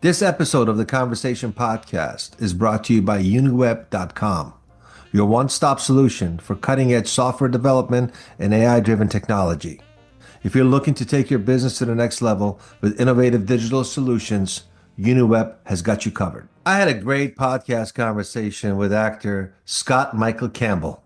This episode of the Conversation Podcast is brought to you by Uniweb.com, your one-stop solution for cutting-edge software development and AI-driven technology. If you're looking to take your business to the next level with innovative digital solutions, Uniweb has got you covered. I had a great podcast conversation with actor Scott Michael Campbell.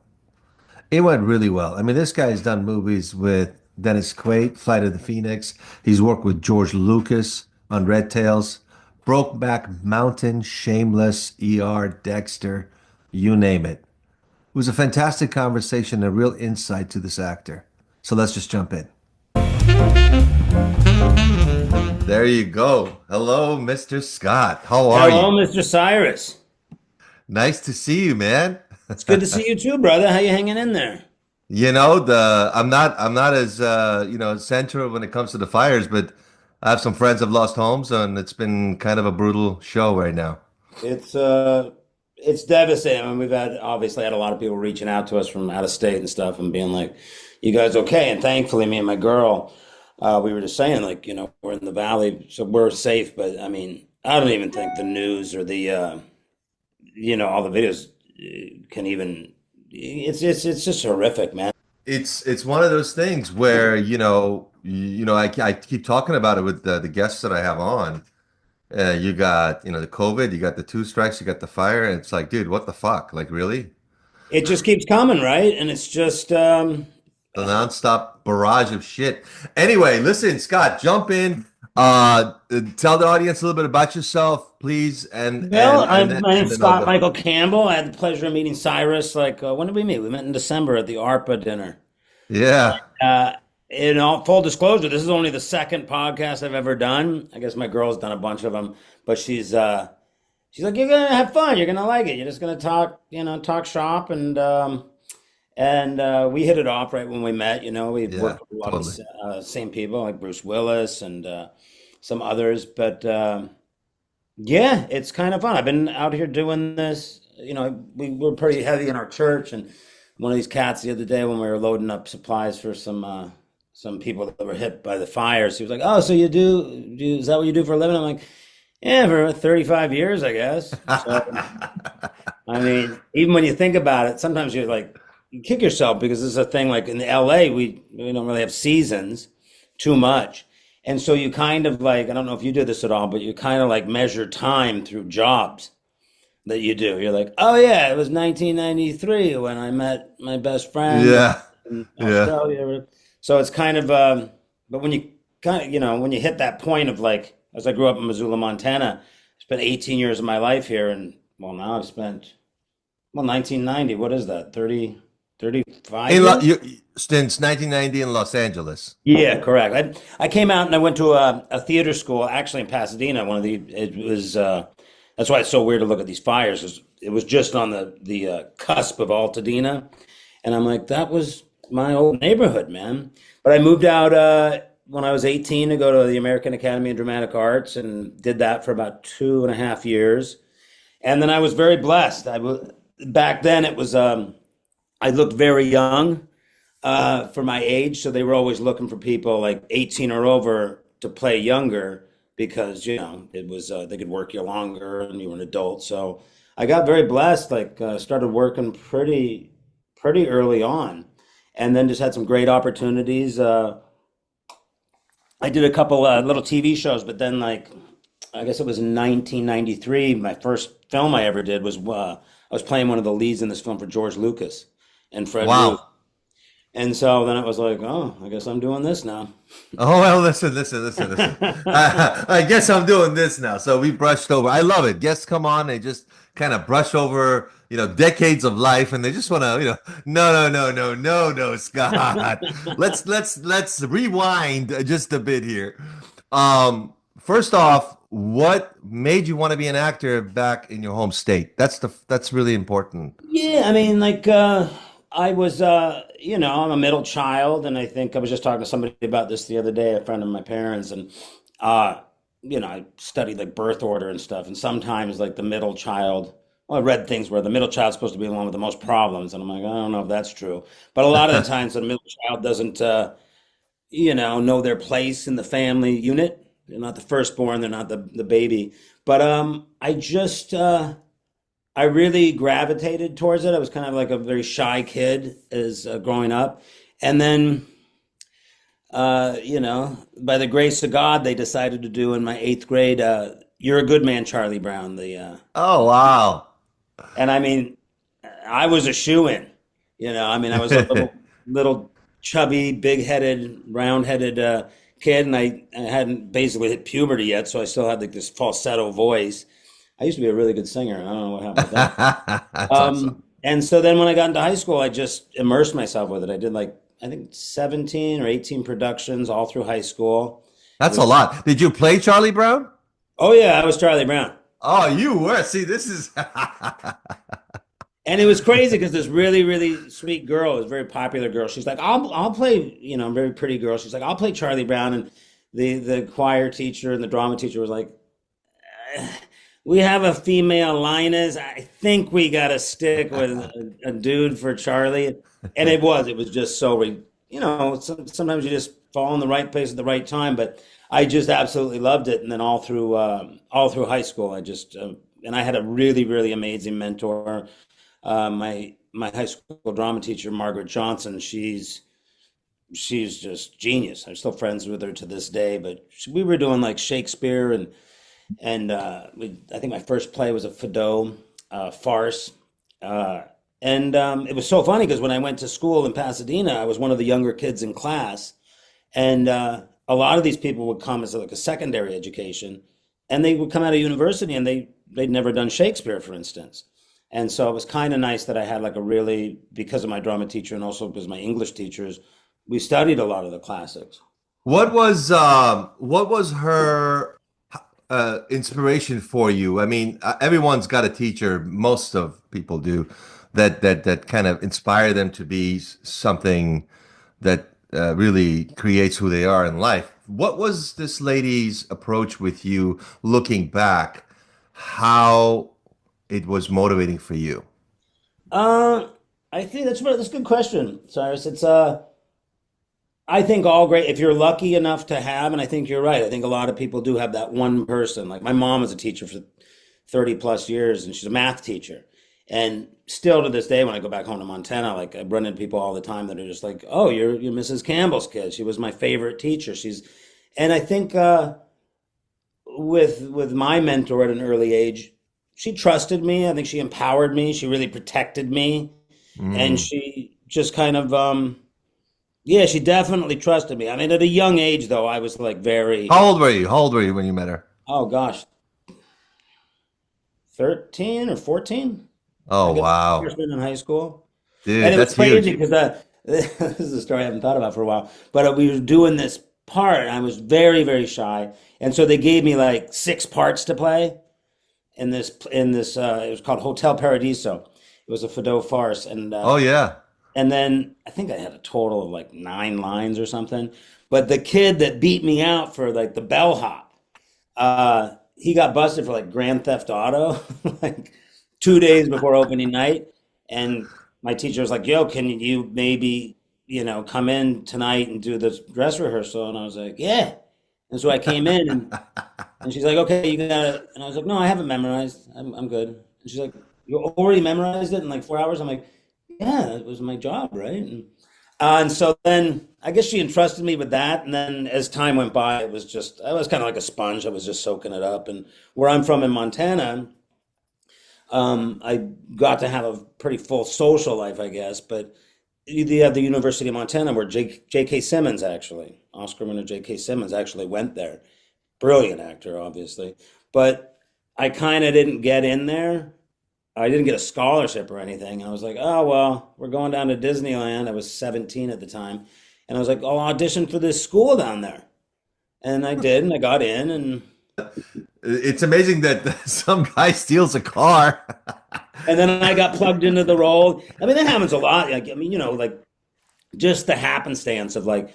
It went really well. I mean, this guy's done movies with Dennis Quaid, Flight of the Phoenix. He's worked with George Lucas on Red Tails, Brokeback Mountain, Shameless, Dexter, you name it. It was a fantastic conversation, a real insight to this actor. So let's just jump in. There you go. Hello, Mr. Scott. How are Hello, you? Mr. Cyrus. Nice to see you, man. It's good to see you too, brother. How you hanging in there? I'm not as central when it comes to the fires, but I have some friends have lost homes, and it's been kind of a brutal show right now. It's devastating. I mean, we've obviously had a lot of people reaching out to us from out of state and stuff and being like, "You guys okay?" And thankfully, me and my girl, we were just saying like, we're in the valley, so we're safe. But I mean, I don't even think the news or all the videos can even. It's just horrific, man. It's one of those things where I keep talking about it with the guests that I have on. You got the COVID, you got the two strikes, you got the fire, and it's like, dude, what the fuck? Like, really? It just keeps coming, right? And it's just The nonstop barrage of shit. Anyway, listen, Scott, jump in. Tell the audience a little bit about yourself, please, Well, my and name's then I'll Scott go. Michael Campbell. I had the pleasure of meeting Cyrus. Like, when did we meet? We met in December at the ARPA dinner. Yeah. Uh, in all full disclosure, this is only the second podcast I've ever done. I guess my girl's done a bunch of them, but she's like, you're gonna have fun. You're gonna like it. You're just gonna talk, talk shop, and we hit it off right when we met. We've Yeah, worked with a lot of totally. the same people like Bruce Willis and some others, but. Yeah, it's kind of fun. I've been out here doing this. We were pretty heavy in our church, and one of these cats the other day when we were loading up supplies for some people that were hit by the fires, he was like, "Oh, so is that what you do for a living?" I'm like, "Yeah, for 35 years, I guess." So, I mean, even when you think about it, sometimes you're like, you kick yourself because this is a thing. Like in LA, we don't really have seasons too much. And so you kind of like, I don't know if you do this at all, but you kind of like measure time through jobs that you do. You're like, oh yeah, it was 1993 when I met my best friend Yeah. in Yeah. Australia. So it's kind of, but when you kind of, when you hit that point of like, as I grew up in Missoula, Montana, I spent 18 years of my life here. And well, now I've spent, 1990, what is that? 35 In Lo years? you Since 1990 in Los Angeles. Yeah, correct. I came out and I went to a theater school actually in Pasadena. It was that's why it's so weird to look at these fires 'cause it was just on the cusp of Altadena, and I'm like, that was my old neighborhood, man. But I moved out when I was 18 to go to the American Academy of Dramatic Arts and did that for about 2.5 years, and then I was very blessed. Back then it was I looked very young for my age, so they were always looking for people like 18 or over to play younger because it was they could work you longer and you were an adult. So I got very blessed. Like started working pretty early on, and then just had some great opportunities. I did a couple little TV shows, but then like I guess it was in 1993. My first film I ever did was I was playing one of the leads in this film for George Lucas and Fred Root. Wow. And so then it was like, oh, I guess I'm doing this now. Oh, well, listen. I guess I'm doing this now. So we brushed over. I love it. Guests come on, they just kind of brush over, decades of life, and they just want to, no, Scott. Let's rewind just a bit here. First off, what made you want to be an actor back in your home state? That's really important. Yeah, I mean, like I was, I'm a middle child, and I think I was just talking to somebody about this the other day, a friend of my parents, and uh, I studied like birth order and stuff, and sometimes like the middle child. Well, I read things where the middle child's supposed to be the one with the most problems, and I'm like, I don't know if that's true. But a lot of the times, the middle child doesn't, know their place in the family unit. They're not the firstborn. They're not the baby. But I really gravitated towards it. I was kind of like a very shy kid as growing up, and then by the grace of God, they decided to do in my eighth grade. You're a good man, Charlie Brown. Oh, wow. And I mean, I was a shoo-in. I mean, I was a little chubby, big-headed, round-headed kid, and I hadn't basically hit puberty yet, so I still had like this falsetto voice. I used to be a really good singer. I don't know what happened with that. That's awesome. And so then when I got into high school, I just immersed myself with it. I did like I think 17 or 18 productions all through high school. It That's a was lot. Did you play Charlie Brown? Oh yeah, I was Charlie Brown. Oh, you were. See, this is. And it was crazy because this really, really sweet girl, was a very popular girl. She's like, I'll play, a very pretty girl. She's like, I'll play Charlie Brown. And the choir teacher and the drama teacher was like, we have a female Linus. I think we got to stick with a dude for Charlie. And it was just so, sometimes you just fall in the right place at the right time. But I just absolutely loved it. And then all through high school, and I had a really, really amazing mentor. My high school drama teacher, Margaret Johnson, she's just genius. I'm still friends with her to this day. But we were doing like Shakespeare and I think my first play was a Feydeau farce. It was so funny because when I went to school in Pasadena, I was one of the younger kids in class, and a lot of these people would come as like a secondary education, and they would come out of university and they'd never done Shakespeare, for instance. And so it was kind of nice that I had like because of my drama teacher and also because my English teachers, we studied a lot of the classics. What was her inspiration for you? I mean, everyone's got a teacher. Most of people do that kind of inspire them to be something that really creates who they are in life. What was this lady's approach with you, looking back? How it was motivating for you? Uh, I think that's a good question, Cyrus. I think all great if you're lucky enough to have, and I think you're right. I think a lot of people do have that one person. Like my mom was a teacher for 30 plus years, and she's a math teacher. And still to this day, when I go back home to Montana, like I run into people all the time that are just like, "Oh, you're Mrs. Campbell's kid. She was my favorite teacher." And I think with my mentor at an early age, she trusted me. I think she empowered me. She really protected me, and Mm. she just kind of yeah, she definitely trusted me. I mean, at a young age, though, I was like very, How old were you? How old were you when you met her? oh gosh, 13 or 14. I Oh, guess wow. freshman in high school. And Dude, it was that's crazy huge. because this is a story I haven't thought about for a while. But we were doing this part, and I was very, very shy. And so they gave me like six parts to play in this. It was called Hotel Paradiso. It was a Feydeau farce, Oh, yeah. and then I think I had a total of like nine lines or something. But the kid that beat me out for like the bellhop, he got busted for like grand theft auto, like 2 days before opening night. And my teacher was like, "Yo, can you maybe, come in tonight and do this dress rehearsal?" And I was like, "Yeah." And so I came in and she's like, "Okay, you gotta," and I was like, "No, I haven't memorized. I'm good." And she's like, "You already memorized it in like 4 hours?" I'm like, "Yeah, it was my job, right?" And so then I guess she entrusted me with that. And then as time went by, I was kind of like a sponge. I was just soaking it up. And where I'm from in Montana, I got to have a pretty full social life, I guess. But you have the University of Montana where J.K. Simmons actually, Oscar winner J.K. Simmons actually went there. Brilliant actor, obviously. But I kind of didn't get in there. I didn't get a scholarship or anything. And I was like, "Oh, well, we're going down to Disneyland." I was 17 at the time. And I was like, "I'll audition for this school down there." And I did, and I got in. It's amazing that some guy steals a car. And then I got plugged into the role. I mean, that happens a lot. Like, I mean, like just the happenstance of like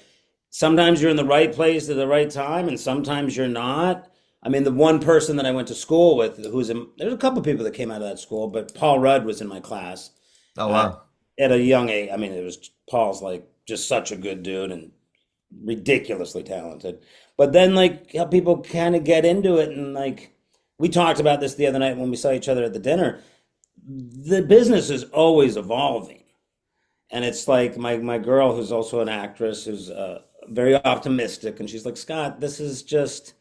sometimes you're in the right place at the right time, and sometimes you're not. I mean, the one person that I went to school with, there's a couple people that came out of that school, but Paul Rudd was in my class Oh, uh, wow. at a young age. I mean, Paul's like just such a good dude and ridiculously talented. But then like how people kind of get into it, and like we talked about this the other night when we saw each other at the dinner. The business is always evolving. And it's like my girl, who's also an actress, who's very optimistic, and she's like, Scott, this is just,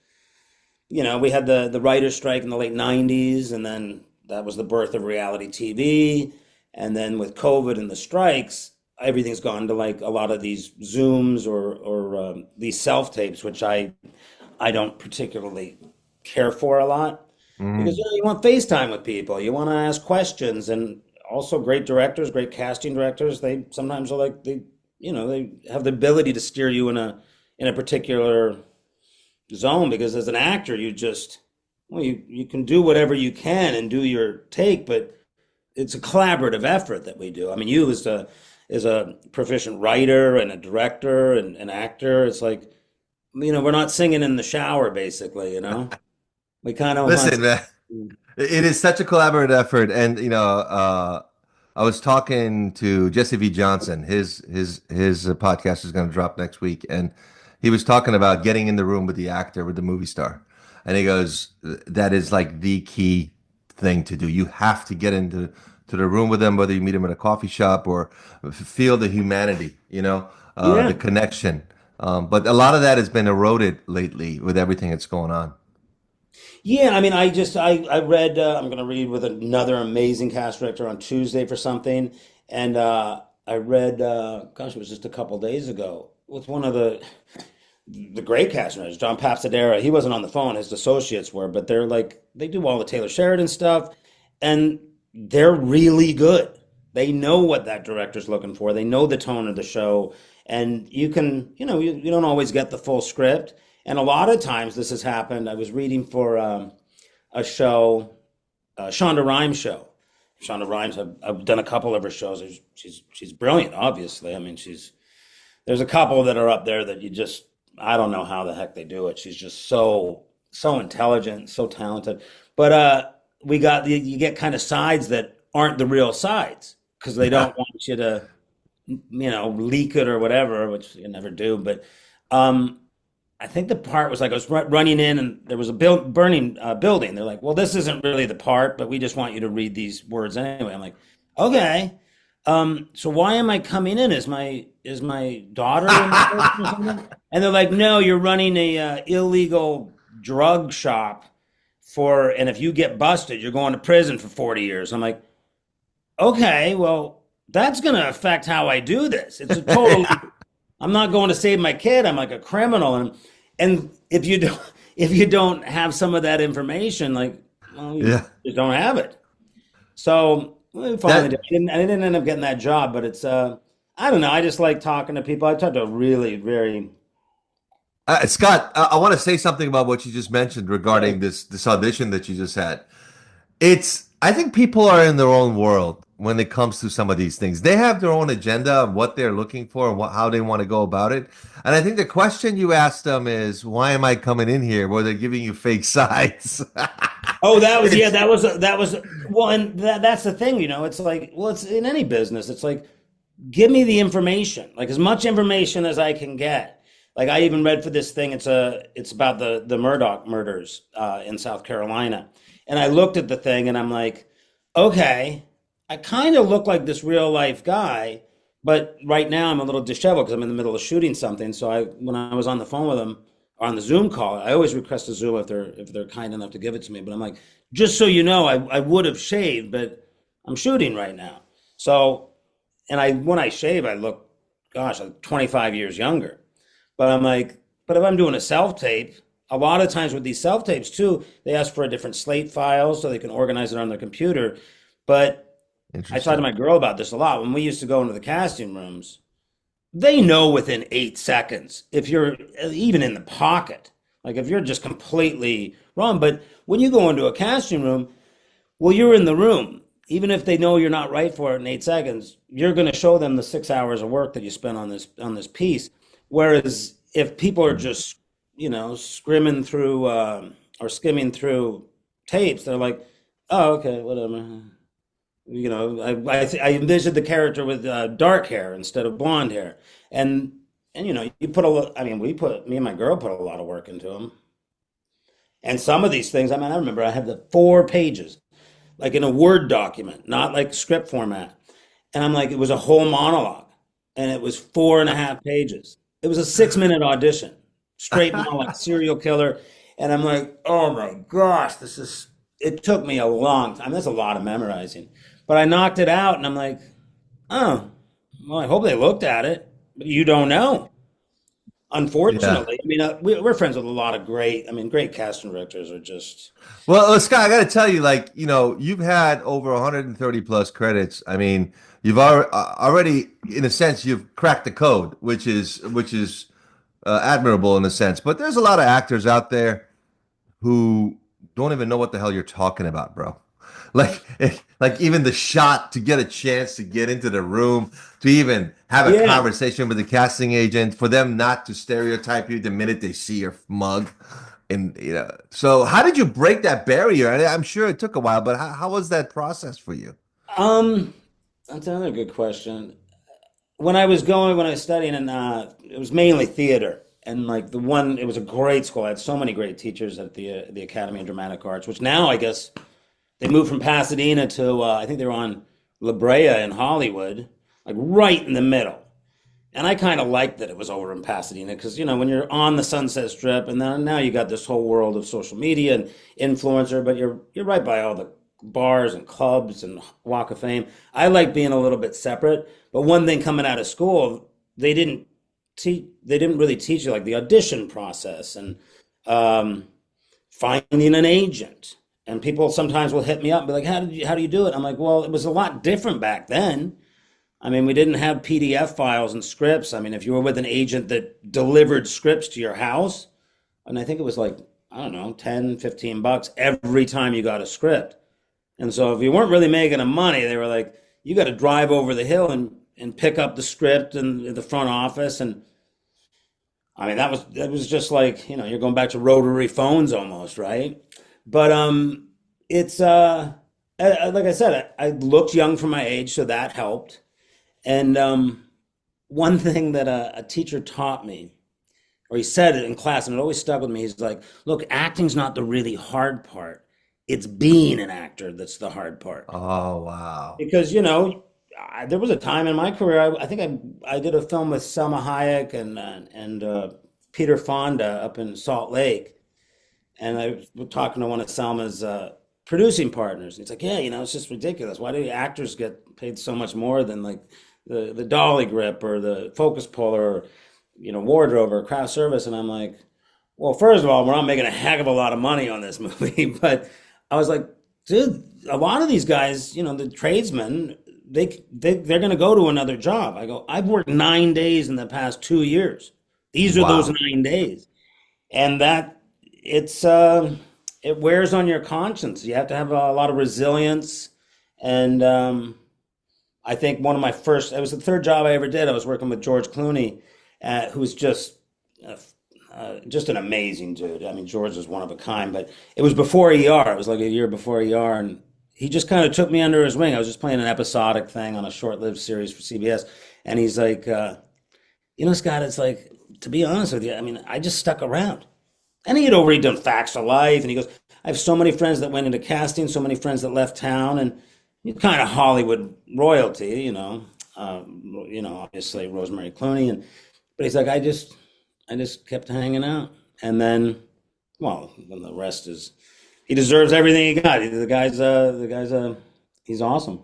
we had the writer's strike in the late 90s, and then that was the birth of reality TV. And then with COVID and the strikes, everything's gone to like a lot of these Zooms or these self-tapes, which I don't particularly care for a lot. Because you want FaceTime with people, you want to ask questions, and also great directors, great casting directors. They sometimes are like they have the ability to steer you in a particular zone. Because as an actor, you can do whatever you can and do your take, but it's a collaborative effort that we do. I mean, you as a proficient writer and a director and an actor, it's like we're not singing in the shower, basically. We kind of Listen, man, it is such a collaborative effort, and I was talking to Jesse V. Johnson. His podcast is going to drop next week, and he was talking about getting in the room with the actor, with the movie star, and he goes, "That is like the key thing to do. You have to get into the room with them, whether you meet them at a coffee shop or feel the humanity, Yeah. the connection." But a lot of that has been eroded lately with everything that's going on. Yeah, I mean, I read. I'm going to read with another amazing cast director on Tuesday for something, and I read. Gosh, it was just a couple days ago with one of the great cast directors, John Papsadera. He wasn't on the phone; his associates were, but they do all the Taylor Sheridan stuff, and they're really good. They know what that director's looking for. They know the tone of the show, and you can, you don't always get the full script. And a lot of times this has happened. I was reading for a show, Shonda Rhimes show. Shonda Rhimes, I've done a couple of her shows. She's brilliant, obviously. I mean, there's a couple that are up there that I don't know how the heck they do it. She's just so intelligent, so talented. But you get kind of sides that aren't the real sides because they don't want you to, leak it or whatever, which you never do. But I think the part was like I was running in and there was a burning building. They're like, well, this isn't really the part, but we just want you to read these words anyway. I'm like, okay. So why am I coming in? Is my daughter in the person or something? And they're like, no, you're running a illegal drug shop and if you get busted, you're going to prison for 40 years. I'm like, okay, well, that's going to affect how I do this. It's a total. I'm not going to save my kid. I'm like a criminal, and if you don't have some of that information, like, well, you just don't have it. So finally, I didn't end up getting that job, but it's I don't know. I just like talking to people. I talked to a really very Scott, I want to say something about what you just mentioned regarding this audition that you just had. I think people are in their own world when it comes to some of these things. They have their own agenda of what they're looking for and how they want to go about it. And I think the question you asked them is, why am I coming in here? Where they're giving you fake sides. Oh, that was well, and that's the thing, it's like, well, it's in any business. It's like, give me the information, like as much information as I can get. Like I even read for this thing. It's about the Murdoch murders in South Carolina. And I looked at the thing and I'm like, okay, I kind of look like this real life guy, but right now I'm a little disheveled because I'm in the middle of shooting something. So when I was on the phone with them or on the Zoom call, I always request a Zoom if they're kind enough to give it to me. But I'm like, just so you know, I would have shaved, but I'm shooting right now. So, and when I shave, I look, gosh, like 25 years younger. But I'm like, but if I'm doing a self-tape, a lot of times with these self-tapes too, they ask for a different slate file so they can organize it on their computer. But I talked to my girl about this a lot. When we used to go into the casting rooms, they know within 8 seconds if you're even in the pocket, like if you're just completely wrong. But when you go into a casting room, well, you're in the room. Even if they know you're not right for it in 8 seconds, you're going to show them the 6 hours of work that you spent on this piece. Whereas if people are just skimming through tapes, they're like, oh, okay, whatever. I envisioned the character with dark hair instead of blonde hair, and And you put a lot. I mean, me and my girl put a lot of work into them. And some of these things, I mean, I remember I had the 4 pages, like in a Word document, not like script format. And I'm like, it was a whole monologue, and it was 4.5 pages. It was a 6-minute audition, straight monologue, serial killer. And I'm like, oh my gosh, it took me a long time. That's a lot of memorizing. But I knocked it out, and I'm like, oh, well, I hope they looked at it. But you don't know. Yeah. Unfortunately, I mean, we're friends with a lot of great casting directors are just, Well, Scott, I got to tell you, like, you've had over 130 plus credits. I mean, you've already, in a sense, you've cracked the code, which is admirable in a sense. But there's a lot of actors out there who don't even know what the hell you're talking about, bro. Like, like even the shot to get a chance to get into the room, to even have a yeah. conversation with the casting agent, for them not to stereotype you the minute they see your mug. And so how did you break that barrier? And I'm sure it took a while, but how was that process for you? Um, that's another good question. When I was studying, and it was mainly theater, and like it was a great school. I had so many great teachers at the Academy of Dramatic Arts, which now I guess they moved from Pasadena to I think they were on La Brea in Hollywood, like right in the middle. And I kind of liked that it was over in Pasadena because when you're on the Sunset Strip, and then now you got this whole world of social media and influencer, but you're right by all the bars and clubs and Walk of Fame. I like being a little bit separate, but one thing coming out of school, they didn't really teach you like the audition process and um, finding an agent. And people sometimes will hit me up and be like, how do you do it? I'm like, well, it was a lot different back then. I mean, we didn't have PDF files and scripts. I mean, if you were with an agent that delivered scripts to your house, and I think it was like, I don't know, 10, $15 every time you got a script. And so if you weren't really making them money, they were like, you got to drive over the hill and pick up the script in the front office. And I mean, that was just like, you're going back to rotary phones almost, right? But it's like I said, I looked young for my age, so that helped. And one thing that a teacher taught me, or he said it in class, and it always stuck with me. He's like, "Look, acting's not the really hard part. It's being an actor that's the hard part." Oh, wow. Because there was a time in my career. I think I did a film with Selma Hayek and Peter Fonda up in Salt Lake, and I was talking to one of Selma's producing partners. And he's like, "Yeah, it's just ridiculous. Why do actors get paid so much more than like the dolly grip or the focus puller or wardrobe or craft service?" And I'm like, well, first of all, we're not making a heck of a lot of money on this movie, but I was like, dude, a lot of these guys, the tradesmen, they're going to go to another job. I go, I've worked 9 days in the past 2 years. These are those Wow. 9 days, and it wears on your conscience. You have to have a lot of resilience, and I think it was the third job I ever did. I was working with George Clooney, who's uh, just an amazing dude. I mean, George is one of a kind, but it was before ER. It was like a year before ER, and he just kind of took me under his wing. I was just playing an episodic thing on a short-lived series for CBS, and he's like, Scott, it's like, to be honest with you, I mean, I just stuck around. And he had already done Facts of Life, and he goes, I have so many friends that went into casting, so many friends that left town, and kind of Hollywood royalty, obviously Rosemary Clooney, but he's like, I just kept hanging out, and then the rest is, he deserves everything he got. He's awesome.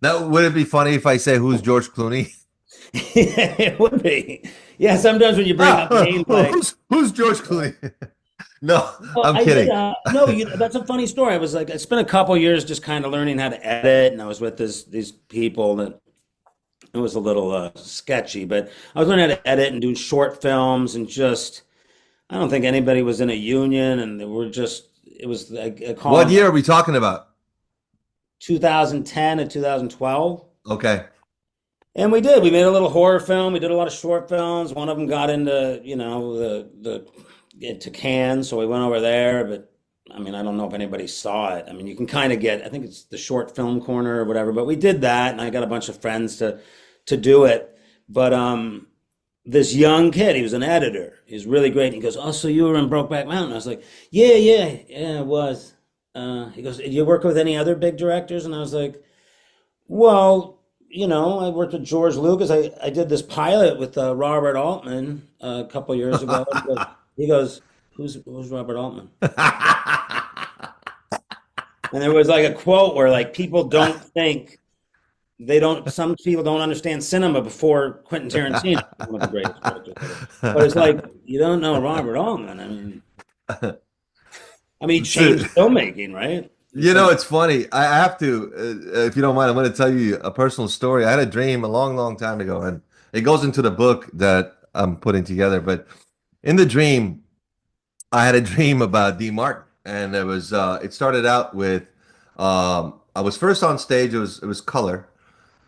Now, would it be funny if I say who's George Clooney? It would be, yeah. Sometimes when you bring up names like, Who's George Clooney? No, well, I'm I did. kidding. No, that's a funny story. I spent a couple years just kind of learning how to edit, and I was with these people that it was a little sketchy, but I was learning how to edit and do short films, and just I don't think anybody was in a union, and they were just it was like I call What them year are we talking about? 2010 and 2012. Okay. And we made a little horror film. We did a lot of short films. One of them got into, into Cannes, so we went over there. But I mean, I don't know if anybody saw it. I mean, you can kind of I think it's the short film corner or whatever. But we did that, and I got a bunch of friends to do it. But this young kid. He was an editor. He's really great. He goes, "Oh, so you were in Brokeback Mountain?" I was like, "Yeah, yeah, yeah, it was." He goes, "Did you work with any other big directors?" And I was like, "Well, I worked with George Lucas. I did this pilot with Robert Altman a couple years ago." He goes, "Who's Robert Altman?" And there was like a quote where like people don't think they don't some people don't understand cinema before Quentin Tarantino, one of the greatest directors ever. But it's like you don't know Robert Altman. I mean he So, changed filmmaking, right? So it's funny. I have to, if you don't mind, I'm going to tell you a personal story. I had a dream a long, long time ago, and it goes into the book that I'm putting together. But in the dream, I had a dream about D. Martin, and it started out with I was first on stage. It was color,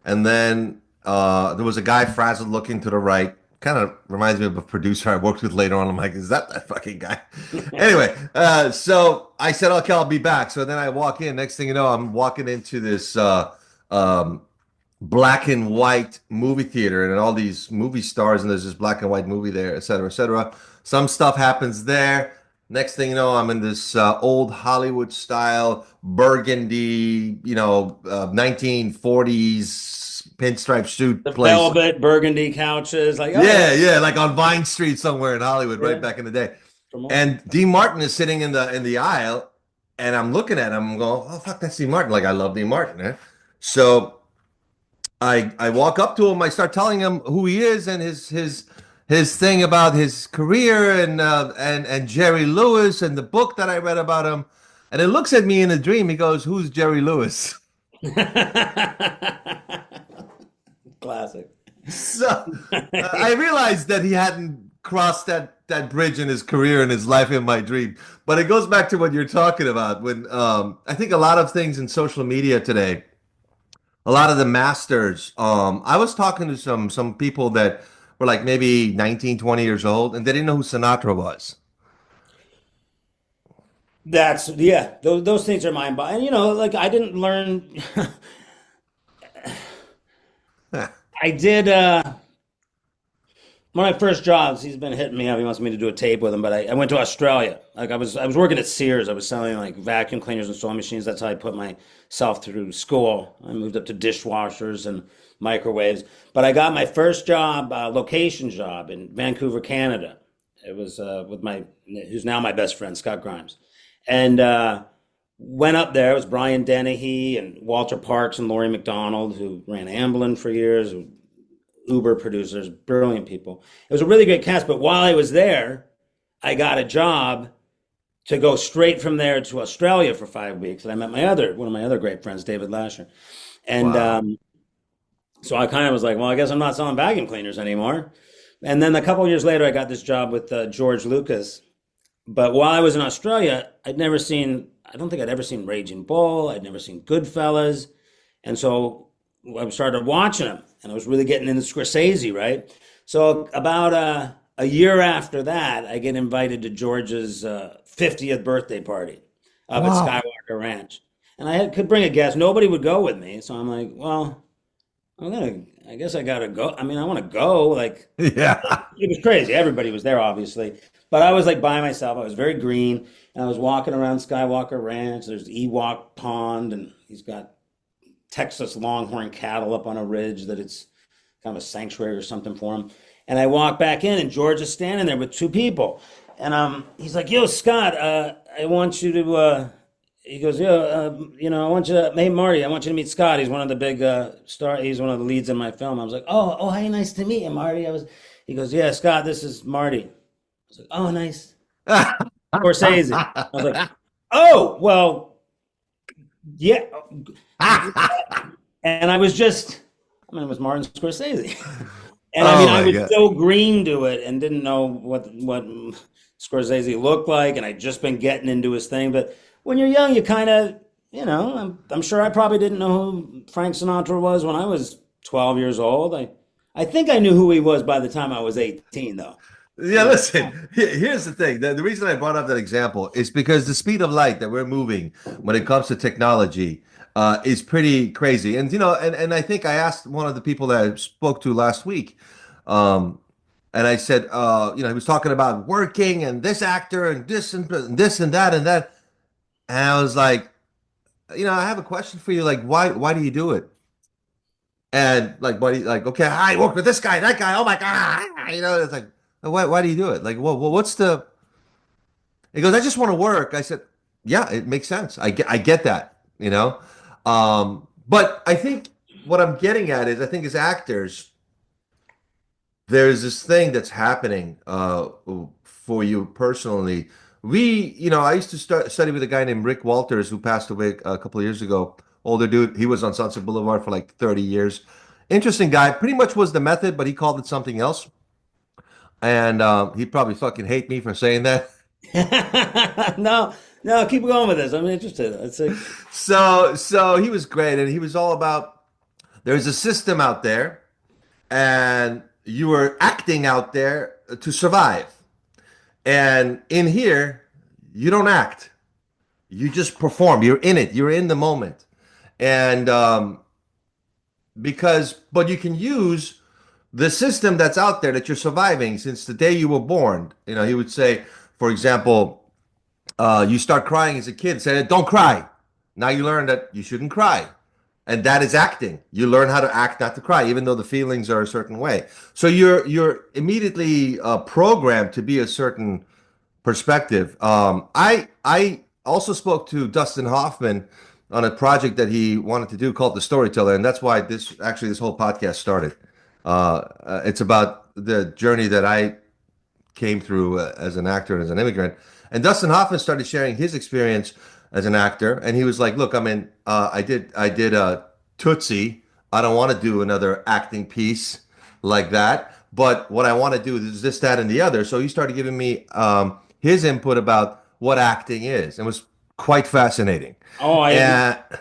and then there was a guy frazzled looking to the right. Kind of reminds me of a producer I worked with later on. I'm like, is that fucking guy? Anyway, so I said, okay, I'll be back. So then I walk in. Next thing you know, I'm walking into this um, black and white movie theater and all these movie stars, and there's this black and white movie there, et cetera, et cetera. Some stuff happens there. Next thing you know, I'm in this old Hollywood style burgundy, 1940s pinstripe suit the place. velvet burgundy couches, like oh yeah, Yeah, yeah, like on Vine Street somewhere in Hollywood, right yeah, back in the day. from all. And Dean Martin is sitting in the aisle, and I'm looking at him. I'm going, "Oh fuck, that's Dean Martin." Like I love Dean Martin, eh? So I walk up to him. I start telling him who he is and his thing about his career and Jerry Lewis and the book that I read about him. And he looks at me in a dream. He goes, "Who's Jerry Lewis?" Classic. So I realized that he hadn't crossed that bridge in his career and his life in my dream. But it goes back to what you're talking about. When I think a lot of things in social media today, a lot of the masters. I was talking to some people that were like maybe 19, 20 years old, and they didn't know who Sinatra was. That's yeah. Those things are mind-boggling. And like I didn't learn. I did one of my first jobs. He's been hitting me up. He wants me to do a tape with him, but I went to Australia. Like I was working at Sears. I was selling like vacuum cleaners and sewing machines. That's how I put myself through school. I moved up to dishwashers and microwaves. But I got my first job, location job in Vancouver, Canada. It was with who's now my best friend, Scott Grimes, and went up there. It was Brian Dennehy and Walter Parks and Laurie McDonald, who ran Amblin for years, Uber producers, brilliant people. It was a really great cast, but while I was there, I got a job to go straight from there to Australia for 5 weeks. And I met one of my other great friends, David Lasher. And Wow. so I kind of was like, well, I guess I'm not selling vacuum cleaners anymore. And then a couple of years later, I got this job with George Lucas. But while I was in Australia, I don't think I'd ever seen Raging Bull. I'd never seen Goodfellas. And so I started watching them, and I was really getting into Scorsese, right? So about a year after that, I get invited to George's 50th birthday party up at Wow. Skywalker Ranch. And could bring a guest. Nobody would go with me. So I'm like, well, I guess I gotta go. I mean, I want to go. Like, Yeah. it was crazy. Everybody was there, obviously. But I was like by myself. I was very green. And I was walking around Skywalker Ranch. There's Ewok Pond, and he's got Texas Longhorn cattle up on a ridge that it's kind of a sanctuary or something for him. And I walk back in, and George is standing there with two people. And he's like, "Yo, Scott, I want you to." He goes, "Yeah, I want you to. Hey, Marty, I want you to meet Scott. He's one of the big star. He's one of the leads in my film." I was like, "Oh, hey, nice to meet you, Marty." He goes, "Yeah, Scott, this is Marty." I was like, "Oh, nice." Scorsese. I was like, "Oh, well, yeah." And it was Martin Scorsese. And I Oh mean, I my was God. so green to it and didn't know what Scorsese looked like, and I'd just been getting into his thing. But when you're young, you kind of, I'm sure I probably didn't know who Frank Sinatra was when I was 12 years old. I think I knew who he was by the time I was 18, though. Yeah, listen, here's the thing. The reason I brought up that example is because the speed of light that we're moving when it comes to technology is pretty crazy. And, and I think I asked one of the people that I spoke to last week, um, And I said, he was talking about working and this actor and this and that and that. And I was like, I have a question for you. Like, why do you do it? And like, buddy, like, okay, I work with this guy, that guy. Oh my God. It's like, why do you do it? Like, what's the, he goes, I just want to work. I said, yeah, it makes sense. I get that, but I think what I'm getting at is I think as actors, there's this thing that's happening for you personally. I used to study with a guy named Rick Walters who passed away a couple of years ago. Older dude. He was on Sunset Boulevard for like 30 years. Interesting guy. Pretty much was the method, but he called it something else. And he'd probably fucking hate me for saying that. No, no, keep going with this. I'm interested. It's like, So he was great, and he was all about there's a system out there, and you were acting out there to survive. And in here, you don't act. You just perform. You're in it. You're in the moment. And but you can use the system that's out there that you're surviving since the day you were born. He would say, for example, you start crying as a kid, say, don't cry. Now you learn that you shouldn't cry. And that is acting. You learn how to act not to cry, even though the feelings are a certain way. So you're immediately programmed to be a certain perspective. I also spoke to Dustin Hoffman on a project that he wanted to do called The Storyteller, and that's why this whole podcast started. It's about the journey that I came through as an actor and as an immigrant. And Dustin Hoffman started sharing his experience as an actor, and he was like, "Look, I did Tootsie. I don't want to do another acting piece like that, but what I want to do is this, that, and the other." So he started giving me his input about what acting is, and it was quite fascinating. oh, And I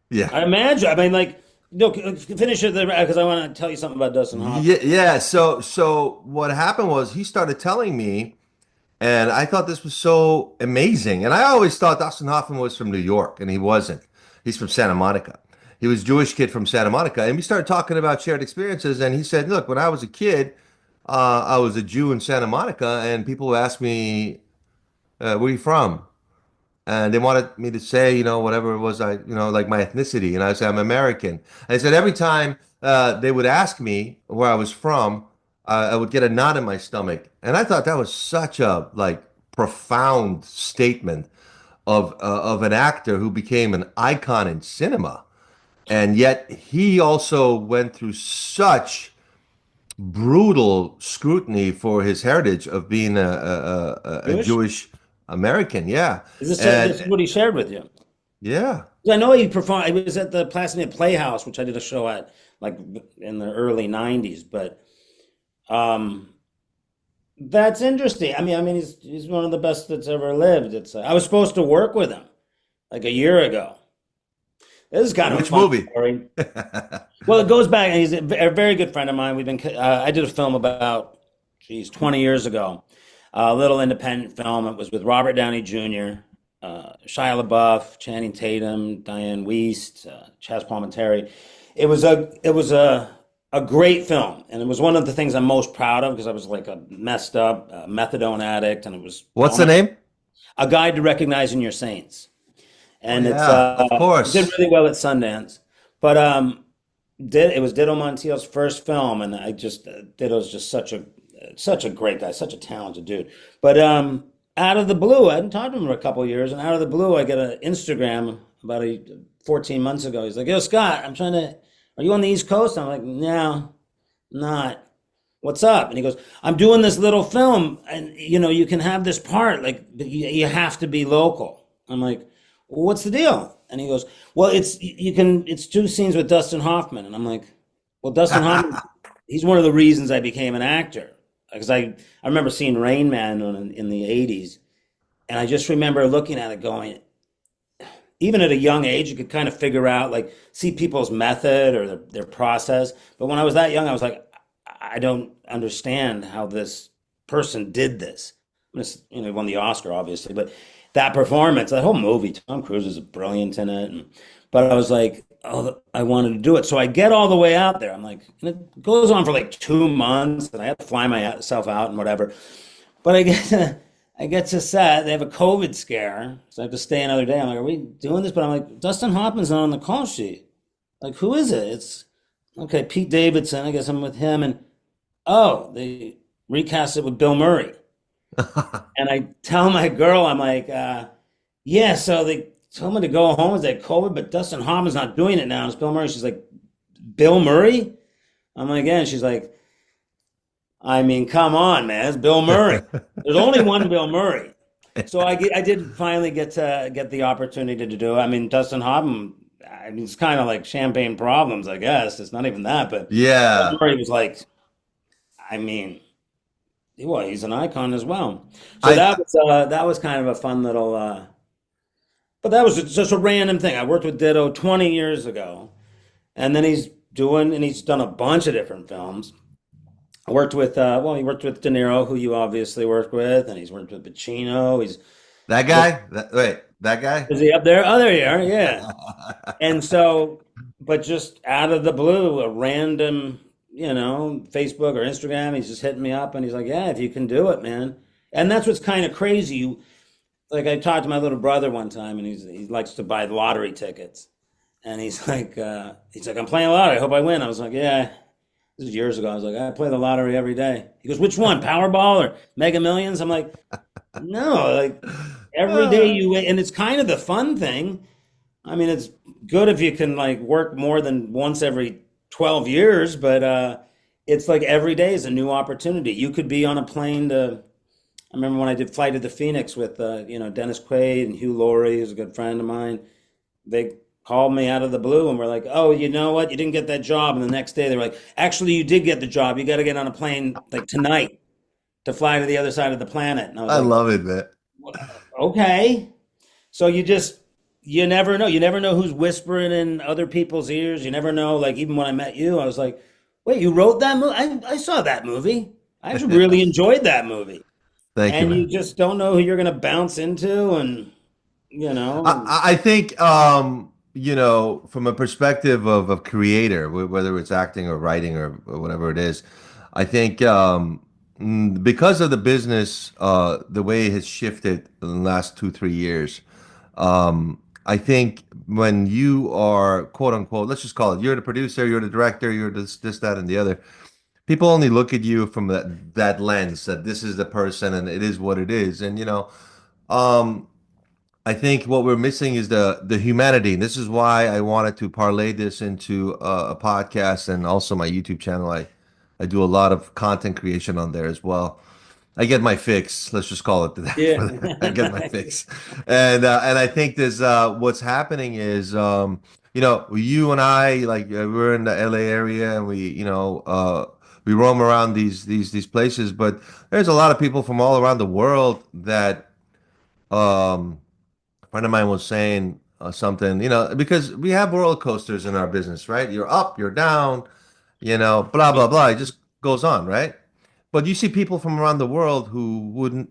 yeah, imagine. I mean, like, no, finish it because I want to tell you something about Dustin Hoffman. yeah. So what happened was he started telling me. And I thought this was so amazing. And I always thought Dustin Hoffman was from New York, and he wasn't. He's from Santa Monica. He was a Jewish kid from Santa Monica. And we started talking about shared experiences. And he said, look, when I was a kid, I was a Jew in Santa Monica, and people would ask me, where are you from? And they wanted me to say, whatever it was, like my ethnicity. And I said, I'm American. And I said, every time they would ask me where I was from, I would get a knot in my stomach. And I thought that was such a like profound statement of an actor who became an icon in cinema. And yet he also went through such brutal scrutiny for his heritage of being a Jewish? Jewish American. Yeah. This is And what he shared with you? yeah. 'Cause I know he performed. He was at the Pasadena Playhouse, which I did a show at, like in the early '90s. But um, that's interesting. I mean, he's one of the best that's ever lived. I was supposed to work with him like a year ago. This is kind of a Which fun movie? story. Well, it goes back, and he's a very good friend of mine. I did a film about, geez, 20 years ago, a little independent film. It was with Robert Downey Jr., Shia LaBeouf, Channing Tatum, Diane Wiest, Chaz Palminteri. It was a great film, and it was one of the things I'm most proud of because I was like a messed up methadone addict, and it was What's the name? A Guide to Recognizing Your Saints, Oh and yeah, of it did course. really well at Sundance. But it was Dido Montiel's first film, and I just Dido's just such a great guy, such a talented dude. But out of the blue, I hadn't talked to him for a couple of years, and out of the blue, I get an Instagram about 14 months ago. He's like, "Yo, Scott, are you on the East Coast?" I'm like, "No, not. What's up?" And he goes, "I'm doing this little film, and you can have this part, like, but you have to be local." I'm like, "Well, what's the deal?" And he goes, "Well, it's two scenes with Dustin Hoffman." And I'm like, "Well, Dustin Hoffman, he's one of the reasons I became an actor because I remember seeing Rain Man in the '80s, and I just remember looking at it going, even at a young age, you could kind of figure out, like, see people's method or their process. But when I was that young, I was like, I don't understand how this person did this. He won the Oscar, obviously, but that performance, that whole movie, Tom Cruise is brilliant in it. But I was like, oh, I wanted to do it. So I get all the way out there. I'm like, and it goes on for like 2 months, and I have to fly myself out and whatever. But I get to set. They have a COVID scare, so I have to stay another day. I'm like, are we doing this? But I'm like, Dustin Hoffman's not on the call sheet. Like, who is it? It's okay, Pete Davidson. I guess I'm with him. And oh, they recast it with Bill Murray. And I tell my girl, I'm like, yeah, so they told me to go home as they had COVID, but Dustin Hoffman's not doing it now. It's Bill Murray. She's like, Bill Murray? I'm like, yeah. And she's like, I mean, come on, man. It's Bill Murray. There's only one Bill Murray. So I did finally get the opportunity to do it. I mean, Dustin Hoffman, I mean, it's kind of like champagne problems, I guess. It's not even that, but Yeah. Bill Murray was like, I mean, well, he's an icon as well. So that was kind of a fun little, but that was just a random thing. I worked with Ditto 20 years ago, and then he's done a bunch of different films. I worked with, he worked with De Niro, who you obviously worked with, and he's worked with Pacino. He's That guy? That guy? Is he up there? Oh, there you are. Yeah. And so, but just out of the blue, a random, Facebook or Instagram, he's just hitting me up and he's like, yeah, if you can do it, man. And that's what's kind of crazy. Like I talked to my little brother one time and he likes to buy lottery tickets. And he's like, I'm playing lottery. I hope I win. I was like, yeah. This is years ago. I was like, I play the lottery every day. He goes, which one? Powerball or Mega Millions? I'm like, no, like every day you win. And it's kind of the fun thing. I mean, it's good if you can like work more than once every 12 years, but it's like every day is a new opportunity. You could be on a plane I remember when I did Flight of the Phoenix with, Dennis Quaid and Hugh Laurie, who's a good friend of mine. They called me out of the blue and were like, oh, you know what? You didn't get that job. And the next day they were like, actually, you did get the job. You got to get on a plane like tonight to fly to the other side of the planet. And I love it, man. Okay. So you never know. You never know who's whispering in other people's ears. You never know. Like even when I met you, I was like, wait, you wrote that movie? I saw that movie. I actually really enjoyed that movie. Thank you, man. And you just don't know who you're going to bounce into. And, I think, from a perspective of a creator, whether it's acting or writing or whatever it is, I think because of the business, the way it has shifted in the last 2-3 years, I think when you are quote unquote, let's just call it, you're the producer, you're the director, you're this, that, and the other. People only look at you from that lens that this is the person and it is what it is, and I think what we're missing is the humanity. And this is why I wanted to parlay this into a podcast and also my YouTube channel. I do a lot of content creation on there as well. I get my fix. Let's just call it that. Yeah. I get my fix, and I think there's what's happening is you and I like we're in the LA area and we roam around these places, but there's a lot of people from all around the world that a friend of mine was saying something, because we have roller coasters in our business, right? You're up, you're down, blah, blah, blah. It just goes on, right? But you see people from around the world who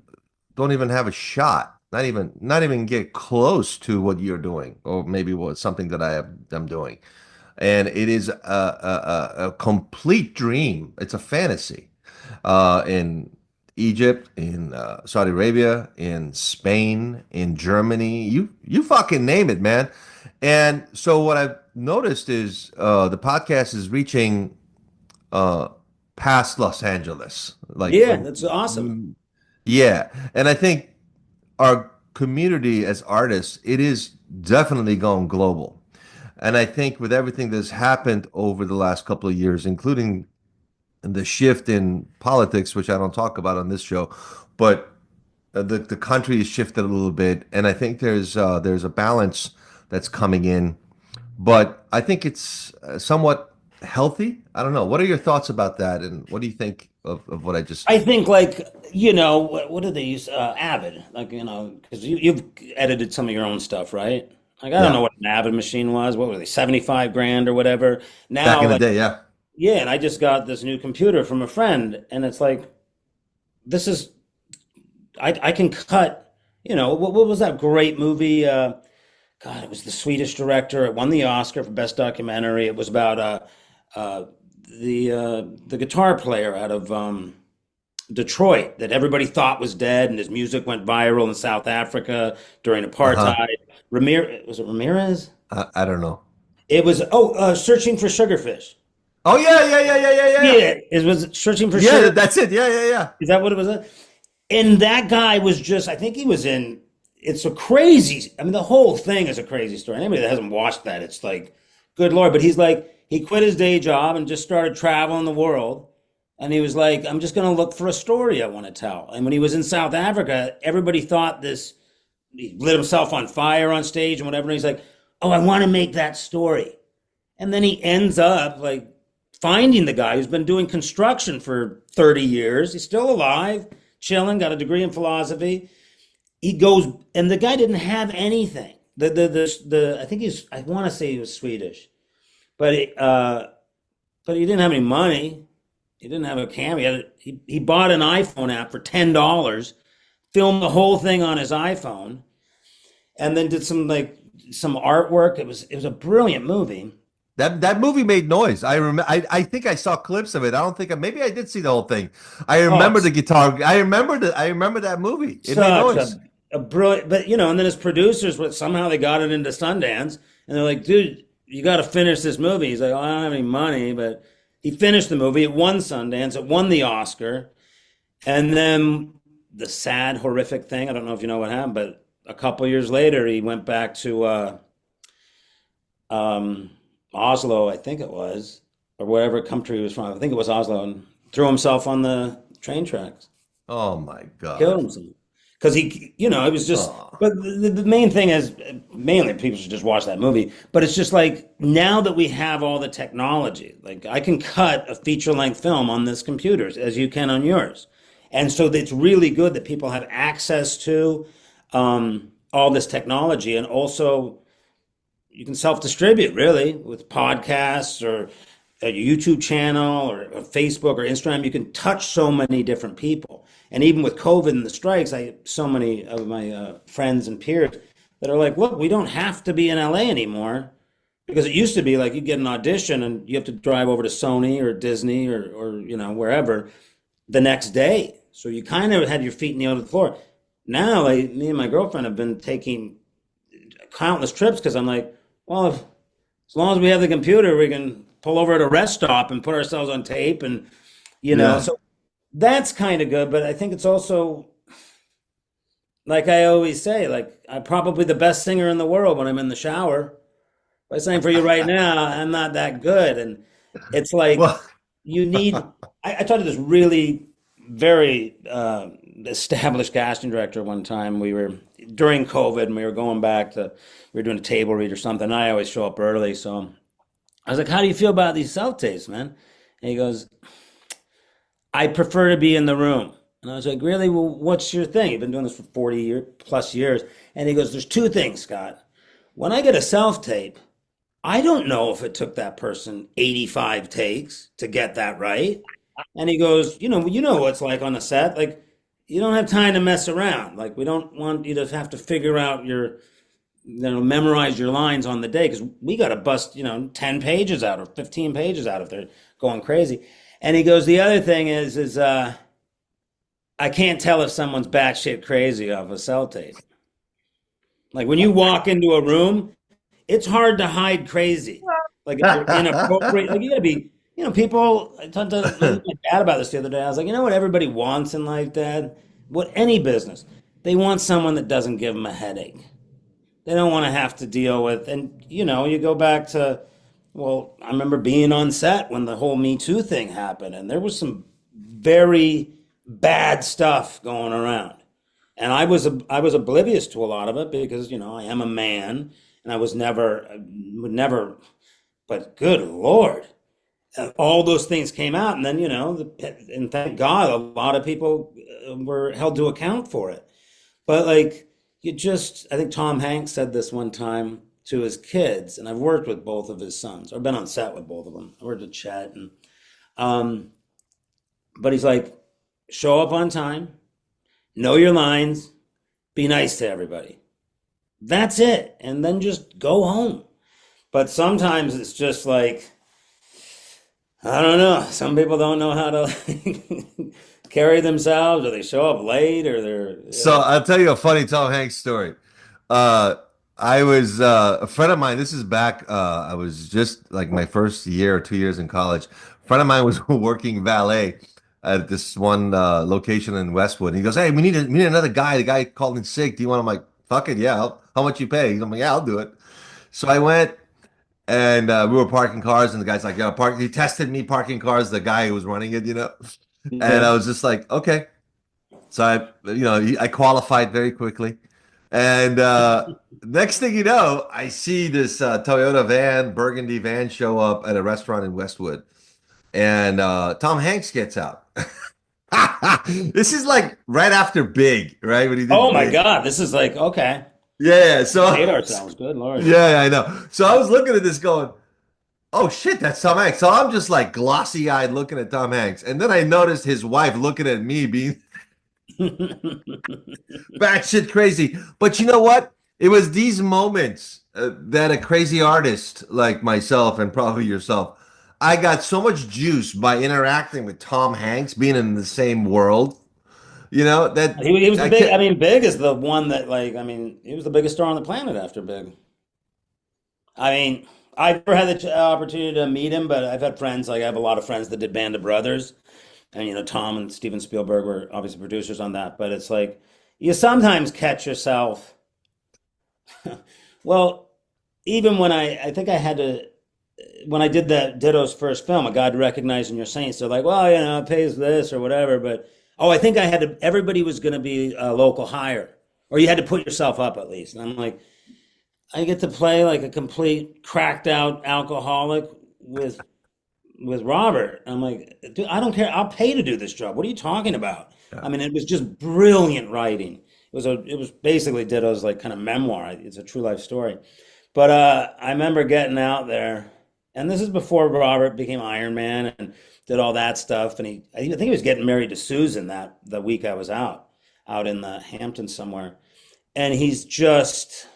don't even have a shot, not even get close to what you're doing, or maybe something that I'm doing. And it is a complete dream. It's a fantasy. In Egypt, in Saudi Arabia, in Spain, in Germany, you fucking name it, man. And so what I've noticed is the podcast is reaching past Los Angeles. Like, yeah, that's awesome. Yeah, and I think our community as artists, it is definitely going global. And I think with everything that's happened over the last couple of years, including the shift in politics, which I don't talk about on this show, but the country has shifted a little bit, and I think there's a balance that's coming in, but I think it's somewhat healthy. I don't know. What are your thoughts about that, and what do you think of what I just? I think like what do they use? Avid, like because you've edited some of your own stuff, right? Like I don't know what an Avid machine was. What were they, 75 grand or whatever? Now, back in the day, yeah. Yeah, and I just got this new computer from a friend, and it's like, I can cut what was that great movie? God, it was the Swedish director. It won the Oscar for Best Documentary. It was about uh, the guitar player out of Detroit that everybody thought was dead, and his music went viral in South Africa during Uh-huh. apartheid. Ramirez, was it Ramirez? I don't know. It was Searching for Sugarfish. Oh yeah, yeah, yeah, yeah, yeah, yeah. Yeah, it was Searching for Yeah, Sugar. that's it. Yeah, yeah, yeah. Is that what it was? And that guy was just, I think he was in, it's a crazy, I mean, the whole thing is a crazy story. Anybody that hasn't watched that, it's like, good Lord. But he's like, he quit his day job and just started traveling the world. And he was like, I'm just going to look for a story I want to tell. And when he was in South Africa, everybody thought this, he lit himself on fire on stage and whatever. And he's like, oh, I want to make that story. And then he ends up like finding the guy who's been doing construction for 30 years. He's still alive, chilling, got a degree in philosophy. He goes, and the guy didn't have anything. I think I want to say he was Swedish, but but he didn't have any money. He didn't have a camera. He bought an iPhone app for $10, filmed the whole thing on his iPhone, and then did some artwork. It was a brilliant movie. That movie made noise. I remember. I think I saw clips of it. I don't think maybe I did see the whole thing. I Oh, remember the it's guitar. I remember that movie. It made such noise. a brilliant, but and then his producers, somehow they got it into Sundance, and they're like, dude, you got to finish this movie. He's like, oh, I don't have any money, but he finished the movie. It won Sundance. It won the Oscar, and then the sad, horrific thing. I don't know if you know what happened, but a couple years later, he went back to um, Oslo, I think it was, or whatever country he was from. I think it was Oslo, and threw himself on the train tracks, Oh my killed God. himself. Because it was just, Oh. but the main thing is, mainly people should just watch that movie. But it's just like, now that we have all the technology, like I can cut a feature length film on this computer as you can on yours. And so it's really good that people have access to all this technology. And also, you can self-distribute really with podcasts or a YouTube channel or Facebook or Instagram. You can touch so many different people. And even with COVID and the strikes, I have so many of my friends and peers that are like, look, we don't have to be in LA anymore, because it used to be like you get an audition and you have to drive over to Sony or Disney or wherever the next day. So you kind of had your feet in the floor. Now, like me and my girlfriend have been taking countless trips because I'm like, well, as long as we have the computer, we can pull over at a rest stop and put ourselves on tape, and Yeah. so that's kind of good. But I think it's also, like I always say, like I'm probably the best singer in the world when I'm in the shower. If I sang for you right now, I'm not that good, and it's like Well, you need. I talked to this really very established casting director one time. We were during COVID, and we were going back to we were doing a table read or something. I always show up early, so I was like, "How do you feel about these self tapes, man?" And he goes, "I prefer to be in the room." And I was like, "Really? Well, what's your thing? You've been doing this for 40+ years." And he goes, "There's two things, Scott. When I get a self tape, I don't know if it took that person 85 takes to get that right." And he goes, you know what it's like on a set. Like, you don't have time to mess around. Like, we don't want you to have to figure out memorize your lines on the day, because we got to bust, 10 pages out or 15 pages out if they're going crazy. And he goes, the other thing is I can't tell if someone's batshit crazy off a cell tape. Like, when you walk into a room, it's hard to hide crazy. Like if you're inappropriate, like you gotta be, people. I talked to my dad about this the other day. I was like, you know what everybody wants in life, Dad? What any business, they want someone that doesn't give them a headache. They don't want to have to deal with, and you go back to, well, I remember being on set when the whole Me Too thing happened, and there was some very bad stuff going around. And I was oblivious to a lot of it because I am a man, and I would never. But good Lord, all those things came out, and then and thank God, a lot of people were held to account for it. But like I think Tom Hanks said this one time to his kids, and I've worked with both of his sons. I've been on set with both of them. I worked with Chet, and um, but he's like, show up on time, know your lines, be nice to everybody. That's it. And then just go home. But sometimes it's just like, I don't know. Some people don't know how to carry themselves, or they show up late, or So I'll tell you a funny Tom Hanks story. Uh, I was a friend of mine. This is back. I was just like my first year or 2 years in college. A friend of mine was working valet at this one location in Westwood. And he goes, "Hey, we need another guy. The guy called in sick. Do you want?" I'm like, "Fuck it, yeah. How much you pay?" I'm like, "Yeah, I'll do it." So I went and we were parking cars, and the guy's like, "Yeah, park." He tested me parking cars. The guy who was running it, and I yeah. was just like, "Okay." So I qualified very quickly, and next thing you know, I see this Toyota van, burgundy van, show up at a restaurant in Westwood, and Tom Hanks gets out. This is like right after Big, right? When he did Oh my Big. God, this is like, okay. Yeah, We so hate ourselves. Good Lord. yeah, I know. So I was looking at this going, "Oh shit, that's Tom Hanks." So I'm just like glossy-eyed looking at Tom Hanks, and then I noticed his wife looking at me, being batshit crazy. But you know what? It was these moments that a crazy artist like myself and probably yourself, I got so much juice by interacting with Tom Hanks, being in the same world, that He was the I big, can't. I mean, Big is the one that, like, I mean, he was the biggest star on the planet after Big. I mean, I've never had the opportunity to meet him, but I've had friends, like, I have a lot of friends that did Band of Brothers. And, Tom and Steven Spielberg were obviously producers on that. But it's like, you sometimes catch yourself. Well, even when I think I had to, when I did that Ditto's first film, A God Recognizing Your Saints, they're like, well, it pays this or whatever. But, oh, I think I had to, everybody was going to be a local hire, or you had to put yourself up at least. And I'm like, I get to play like a complete cracked out alcoholic with Robert. I'm like, dude, I don't care. I'll pay to do this job. What are you talking about? Yeah. I mean, it was just brilliant writing. It was basically Ditto's like kind of memoir. It's a true life story. But I remember getting out there, and this is before Robert became Iron Man and did all that stuff. And I think he was getting married to Susan that the week I was out in the Hamptons somewhere. And he's just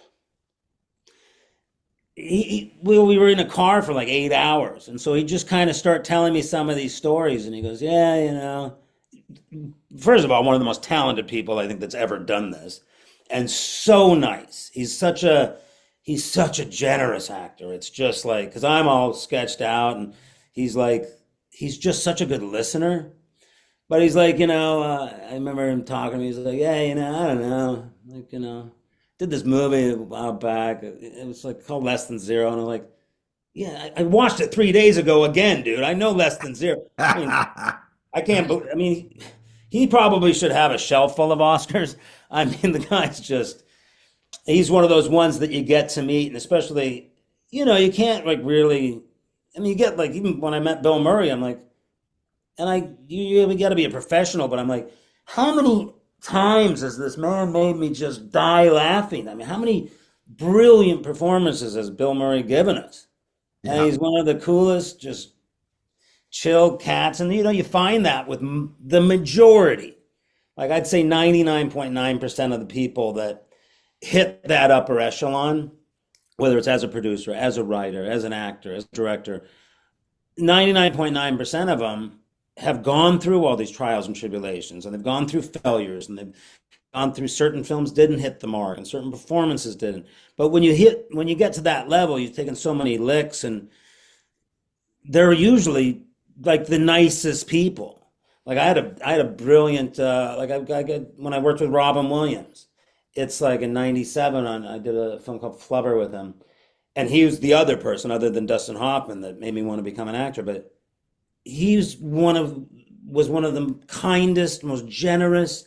we were in a car for like 8 hours, and so he just kind of start telling me some of these stories, and he goes, "Yeah, first of all, one of the most talented people I think that's ever done this, and so nice. He's such a generous actor. It's just like because I'm all sketched out, and he's like he's just such a good listener. But he's like, I remember him talking to me. He's like, yeah, I don't know, like, did this movie a while back. It was like called Less Than Zero, and I'm like, yeah, I watched it 3 days ago again, dude. I know Less Than Zero. I mean, I can't. I mean, he probably should have a shelf full of Oscars. I mean, the guy's just—he's one of those ones that you get to meet, and especially, you can't like really. I mean, you get like even when I met Bill Murray, I'm like, and you got to be a professional, but I'm like, how many times has this man made me just die laughing? I mean, how many brilliant performances has Bill Murray given us? And Yeah. he's one of the coolest, just chill cats. And you find that with the majority. Like I'd say 99.9% of the people that hit that upper echelon, whether it's as a producer, as a writer, as an actor, as a director, 99.9% of them have gone through all these trials and tribulations, and they've gone through failures, and they've gone through certain films didn't hit the mark and certain performances didn't. But when you get to that level, you've taken so many licks, and they're usually like the nicest people. Like I had a brilliant like I get when I worked with Robin Williams. It's like in '97 I did a film called Flubber with him, and he was the other person other than Dustin Hoffman that made me want to become an actor. But he's was one of the kindest, most generous,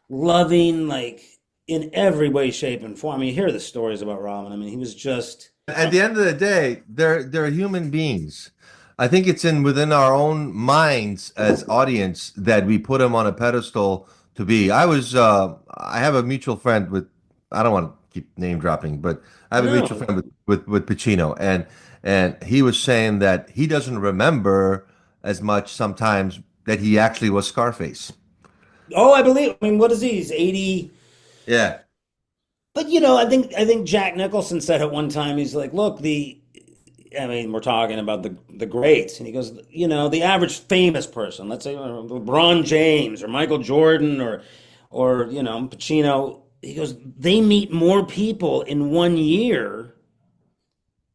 loving, like in every way, shape, and form. I mean, you hear the stories about Robin. I mean, he was just At the end of the day, they're human beings. I think it's in within our own minds as audience that we put them on a pedestal to be. I have a mutual friend with I don't want to keep name dropping, but I have a mutual no. friend with Pacino, and he was saying that he doesn't remember as much sometimes that he actually was Scarface. Oh, I believe. I mean, what is he? He's 80. Yeah. But I think Jack Nicholson said at one time, he's like, look, I mean, we're talking about the greats, and he goes, the average famous person, let's say LeBron James or Michael Jordan or Pacino, he goes, they meet more people in 1 year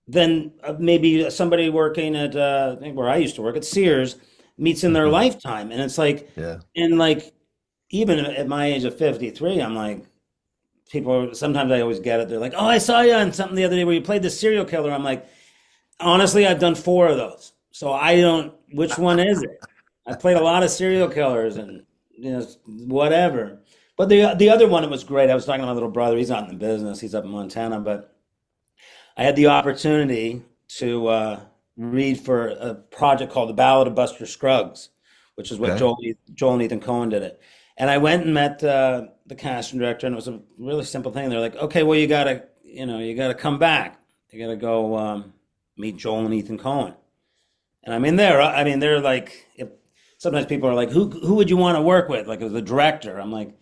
than maybe somebody working at where I used to work at Sears meets in their Mhm. lifetime, and it's like, Yeah. and like even at my age of 53, I'm like, sometimes I always get it. They're like, oh, I saw you on something the other day where you played the serial killer. I'm like, honestly, I've done four of those. So I don't, which one is it? I played a lot of serial killers and, whatever. But the other one, it was great. I was talking to my little brother. He's not in the business. He's up in Montana. But I had the opportunity to read for a project called The Ballad of Buster Scruggs, which is what Okay. Joel and Ethan Cohen did it. And I went and met the casting director, and it was a really simple thing. They're like, okay, well, you gotta come back. You gotta go meet Joel and Ethan Cohen. And they're like, sometimes people are like, who would you want to work with? Like as the director, I'm like,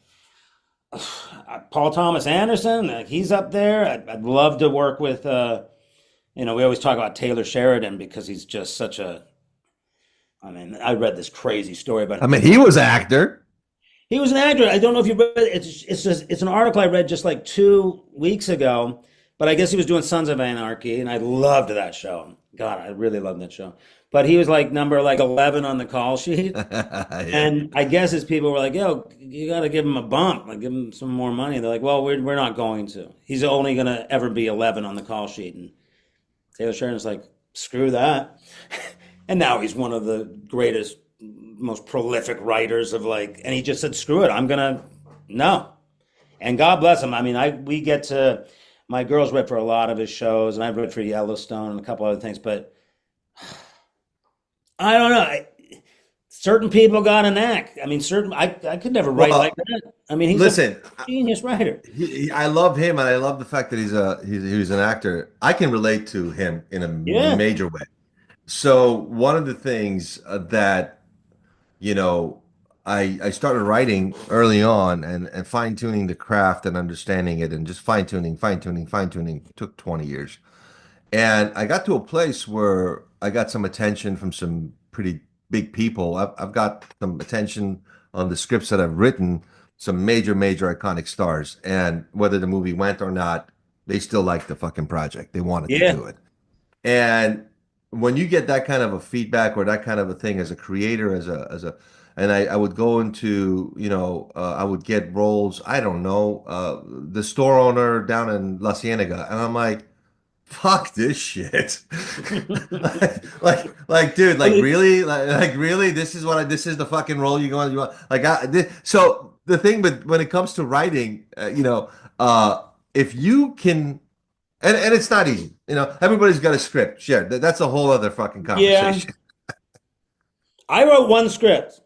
Paul Thomas Anderson, like he's up there. I'd love to work with. We always talk about Taylor Sheridan because he's just such a. I mean, I read this crazy story about I him. mean, he was an actor. He was an actor. I don't know if you read it. It's an article I read just like 2 weeks ago, but I guess he was doing Sons of Anarchy, and I loved that show. God, I really loved that show. But he was like number like 11 on the call sheet, Yeah. and I guess his people were like, "Yo, you got to give him a bump, like give him some more money." They're like, "Well, we're not going to. He's only gonna ever be 11 on the call sheet." And Taylor Sheridan's like, "Screw that." And now he's one of the greatest, most prolific writers of like, and he just said, "Screw it, I'm gonna no." And God bless him. I mean, my girls read for a lot of his shows, and I've read for Yellowstone and a couple other things, but I don't know. Certain people got a knack. I mean, I could never write like Well, that. I mean, he's a listen, genius writer. I love him, and I love the fact that he's an actor. I can relate to him in a Yeah, major way. So one of the things that you know I started writing early on and fine tuning the craft and understanding it and just fine tuning took 20 years. And I got to a place where I got some attention from some pretty big people. I've got some attention on the scripts that I've written, some major iconic stars. And whether the movie went or not, they still liked the fucking project. They wanted to yeah, do it. And when you get that kind of a feedback or that kind of a thing as a creator, and I would go into, I would get roles, I don't know, the store owner down in La Cienega. And I'm like, fuck this shit. Dude, Well, really, really, this is the fucking role you want, so the thing, but when it comes to writing, if you can, and it's not easy, everybody's got a script. Sure, that's a whole other fucking yeah. conversation. I wrote one script.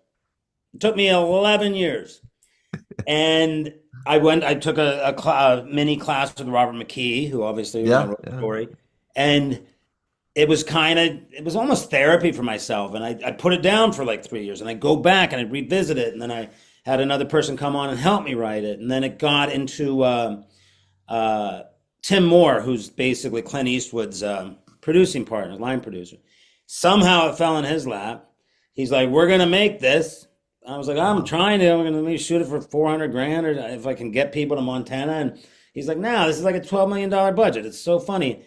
It took me 11 years, and I took a mini class with Robert McKee, who obviously Yeah, wrote the yeah. story, and it was almost therapy for myself. And I put it down for like 3 years, and I go back and I revisit it, and then I had another person come on and help me write it, and then it got into uh, Tim Moore, who's basically Clint Eastwood's producing partner, line producer. Somehow it fell in his lap. He's like, "We're gonna make this." I was like, "I'm trying to. I'm gonna maybe shoot it for 400 grand, or if I can get people to Montana." And he's like, "No, this is like a $12 million budget. It's so funny."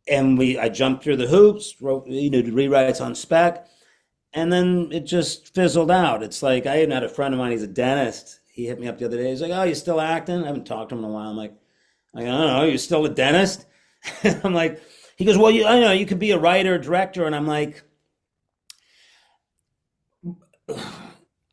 And I jumped through the hoops, wrote rewrites on spec, and then it just fizzled out. It's like I even had a friend of mine. He's a dentist. He hit me up the other day. He's like, "Oh, you still acting?" I haven't talked to him in a while. I don't know. You still a dentist? I'm like, he goes, "Well, I know you could be a writer, director," and I'm like,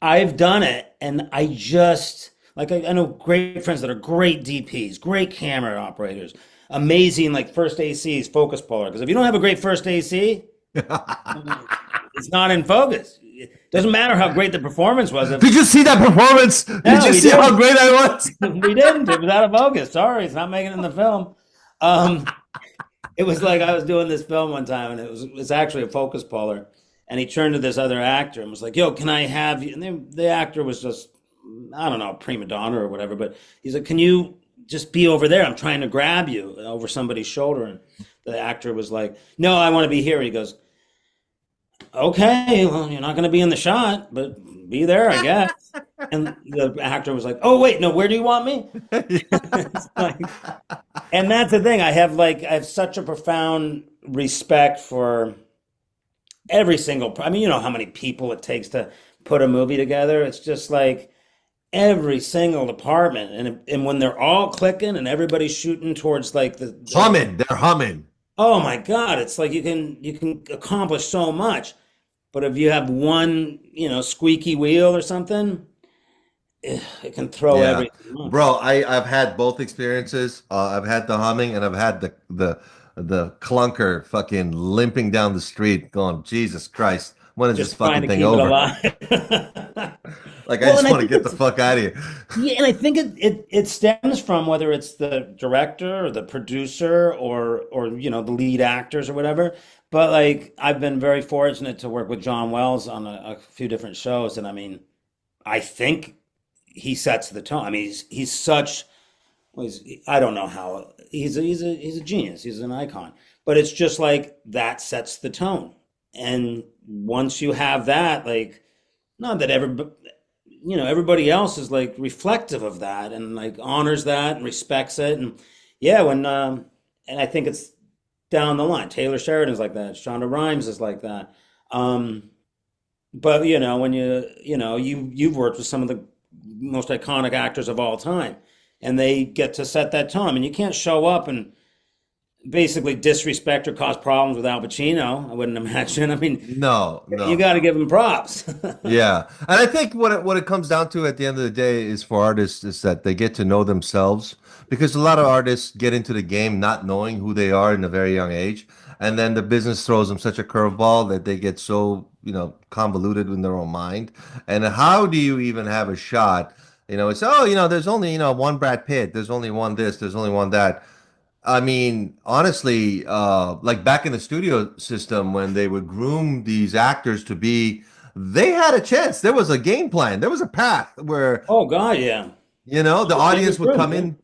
I've done it, and I just like I know great friends that are great DPs, great camera operators, amazing like first ACs, focus puller. Because if you don't have a great first AC, it's not in focus. It doesn't matter how great the performance was. If Did you see that performance? Did no, you we see how didn't. great I was? We didn't. It was out of focus. Sorry, it's not making it in the film. Um, it was like I was doing this film one time, and it's actually a focus puller, and he turned to this other actor and was like, "Yo, can I have you?" And the actor was just, I don't know, prima donna or whatever, but he's like, "Can you just be over there. I'm trying to grab you over somebody's shoulder. And the actor was like, no, I want to be here. He goes, okay, well, you're not going to be in the shot, but be there, I guess. And the actor was like, oh, wait, no, where do you want me? It's like, and that's the thing. I have such a profound respect for every single, I mean, you know how many people it takes to put a movie together. It's just like every single department. And when they're all clicking and everybody's shooting towards like Humming, they're humming. oh my God, it's like you can accomplish so much. But if you have one, you know, squeaky wheel or something, it can throw Yeah, everything off. bro, I've had both experiences. I've had the humming and I've had the clunker fucking limping down the street, going, Jesus Christ, when is this Just trying fucking to thing keep it over? alive. Like, I Well, and just I want to think get the fuck out of here. yeah, and I think it stems from whether it's the director or the producer or you know the lead actors or whatever. But like I've been very fortunate to work with John Wells on a few different shows, and I mean, I think he sets the tone. I mean, he's such well, I don't know how he's a genius. He's an icon. But it's just like that sets the tone. And once you have that, like not that everybody you know everybody else is like reflective of that and like honors that and respects it and yeah when and I think it's down the line. Taylor Sheridan's like that. Shonda Rhimes is like that. Um, but you know when you know you've worked with some of the most iconic actors of all time, and they get to set that tone. And you can't show up and basically disrespect or cause problems with Al Pacino. I wouldn't imagine. I mean, No, you no. got to give him props. Yeah. And I think what it comes down to at the end of the day is for artists is that they get to know themselves because a lot of artists get into the game not knowing who they are in a very young age. And then the business throws them such a curveball that they get so, convoluted in their own mind. And how do you even have a shot? It's, oh, there's only, one Brad Pitt, there's only one this, there's only one that. I mean, honestly, like back in the studio system when they would groom these actors to be, they had a chance. There was a game plan. There was a path where, Oh God, yeah. the They were audience would groomed, come yeah. in.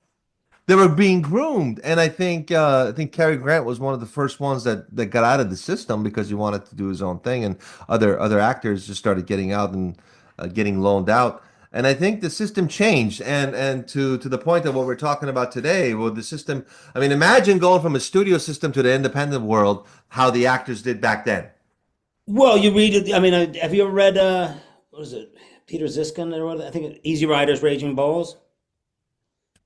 They were being groomed, and I think Cary Grant was one of the first ones that got out of the system because he wanted to do his own thing, and other actors just started getting out and getting loaned out. And I think the system changed, and to the point of what we're talking about today, well, the system. I mean, imagine going from a studio system to the independent world, how the actors did back then. Well, you read it. I mean, have you ever read what is it, Peter Ziskin or what? I think Easy Riders, Raging Bulls.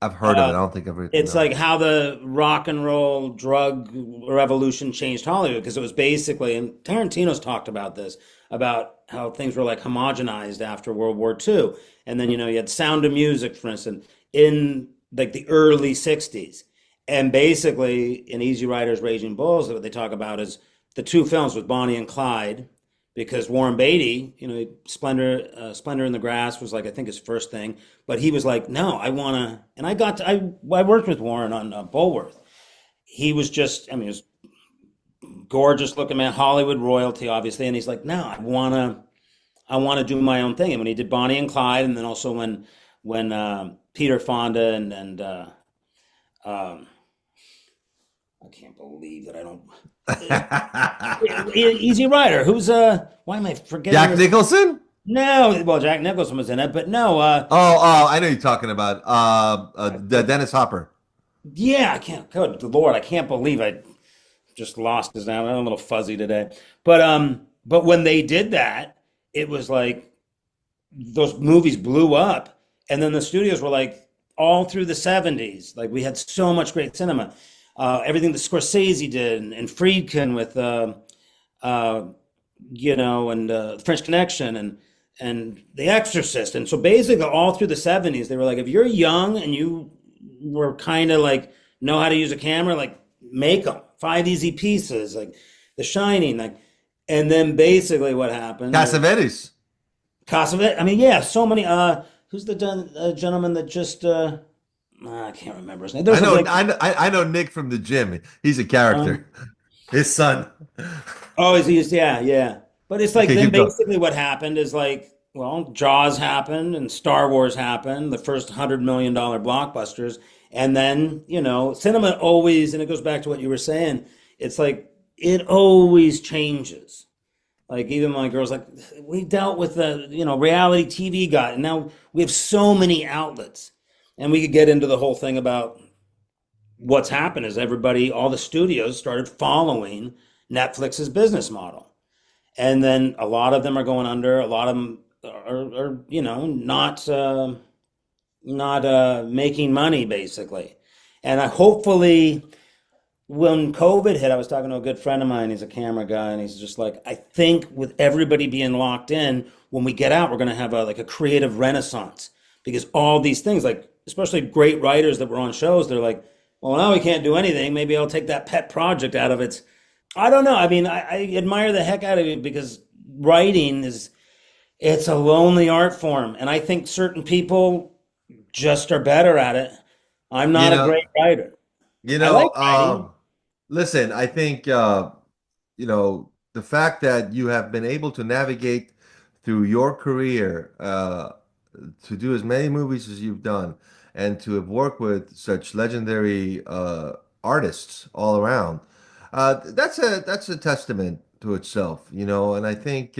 I've heard of it. I don't think I've read. It's No. like how the rock and roll drug revolution changed Hollywood because it was basically, and Tarantino's talked about this, about how things were like homogenized after World War II. And then, you had Sound of Music, for instance, in like the early 60s. And basically, in Easy Riders, Raging Bulls, what they talk about is the two films with Bonnie and Clyde, because Warren Beatty, Splendor in the Grass was like I think his first thing, but he was like, no, I wanna, and I worked with Warren on Bulworth. He was just, I mean, he was gorgeous looking man, Hollywood royalty, obviously, and he's like, no, I wanna do my own thing. And when he did Bonnie and Clyde, and then also when Peter Fonda and um, I can't believe that I don't. Easy Rider. Who's Why am I forgetting Jack his? Nicholson? No, well, Jack Nicholson was in it, but no. Oh, I know you're talking about the Dennis Hopper. Yeah, I can't. Good Lord, I can't believe I just lost his name. I'm a little fuzzy today, but when they did that, it was like those movies blew up, and then the studios were like all through the '70s. Like we had so much great cinema. Everything that Scorsese did and Friedkin with uh, and French Connection and The Exorcist. And so basically all through the 70s, they were like, if you're young and you were kind of like know how to use a camera, like make them five easy pieces, like The Shining, like, and then basically what happened? Cassavetes. Cassavet. I mean, yeah, so many. Who's the gentleman that just? I can't remember his name. I There's know, like, I know Nick from the gym. He's a character. um, His son. oh, is he? Yeah, yeah. But it's like Okay, then keep going. basically what happened is like, well, Jaws happened and Star Wars happened, the first $100 million blockbusters, And then, cinema always, and it goes back to what you were saying, it's like it always changes. Like even my girls, like we dealt with the, reality TV guy, and now we have so many outlets. And we could get into the whole thing about what's happened is all the studios started following Netflix's business model. And then a lot of them are going under, a lot of them are not making money basically. And I hopefully when COVID hit, I was talking to a good friend of mine. He's a camera guy, and he's just like, I think with everybody being locked in, when we get out, we're going to have a creative renaissance because all these things, like especially great writers that were on shows, they're like, well, now we can't do anything. Maybe I'll take that pet project out of it. I don't know. I mean, I admire the heck out of it because writing it's a lonely art form, and I think certain people just are better at it. I'm You not a know, great writer. you I know, like writing. listen, I think the fact that you have been able to navigate through your career to do as many movies as you've done and to have worked with such legendary artists all around, that's a testament to itself, and I think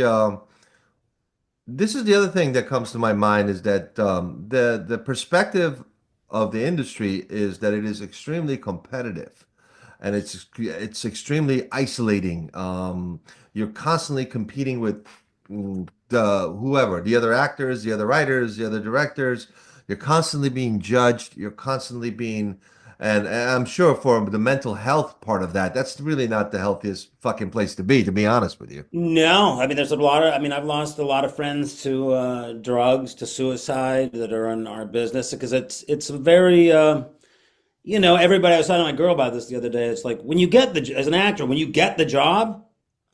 this is the other thing that comes to my mind is that the perspective of the industry is that it is extremely competitive and it's extremely isolating. You're constantly competing with the other actors, the other writers, the other directors. You're constantly being judged. You're constantly being, and I'm sure for the mental health part of that, that's really not the healthiest fucking place to be honest with you. No, I mean, I've lost a lot of friends to drugs, to suicide that are in our business because it's a very, everybody, I was talking to my girl about this the other day. It's like as an actor, when you get the job,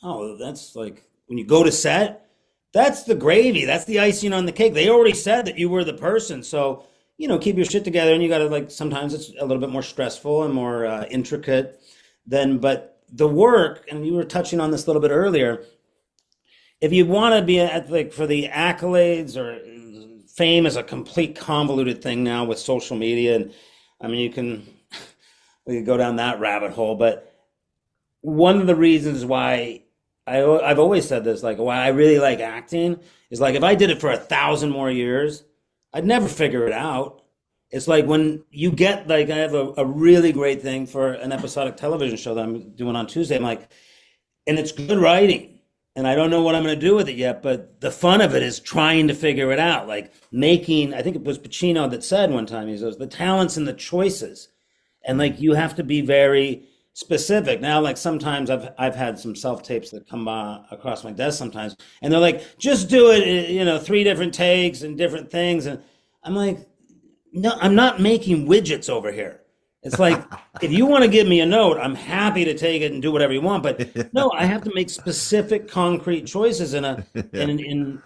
oh, that's like when you go to set, that's the gravy, that's the icing on the cake. They already said that you were the person. So, keep your shit together and you got to sometimes it's a little bit more stressful and more intricate but the work, and you were touching on this a little bit earlier, if you want to be for the accolades or fame is a complete convoluted thing now with social media, and I mean we can go down that rabbit hole, but one of the reasons why I've always said this, like why I really like acting is like if I did it for 1,000 more years, I'd never figure it out. It's like when you get I have a really great thing for an episodic television show that I'm doing on Tuesday. I'm like, and it's good writing. And I don't know what I'm going to do with it yet, but the fun of it is trying to figure it out. Like I think it was Pacino that said one time, he says, the talents and the choices. And you have to be very specific. Now, sometimes I've had some self-tapes that come across my desk sometimes, and they're like, just do it, 3 different takes and different things. And I'm like, no, I'm not making widgets over here. It's like, if you want to give me a note, I'm happy to take it and do whatever you want. But no, I have to make specific, concrete choices Yeah.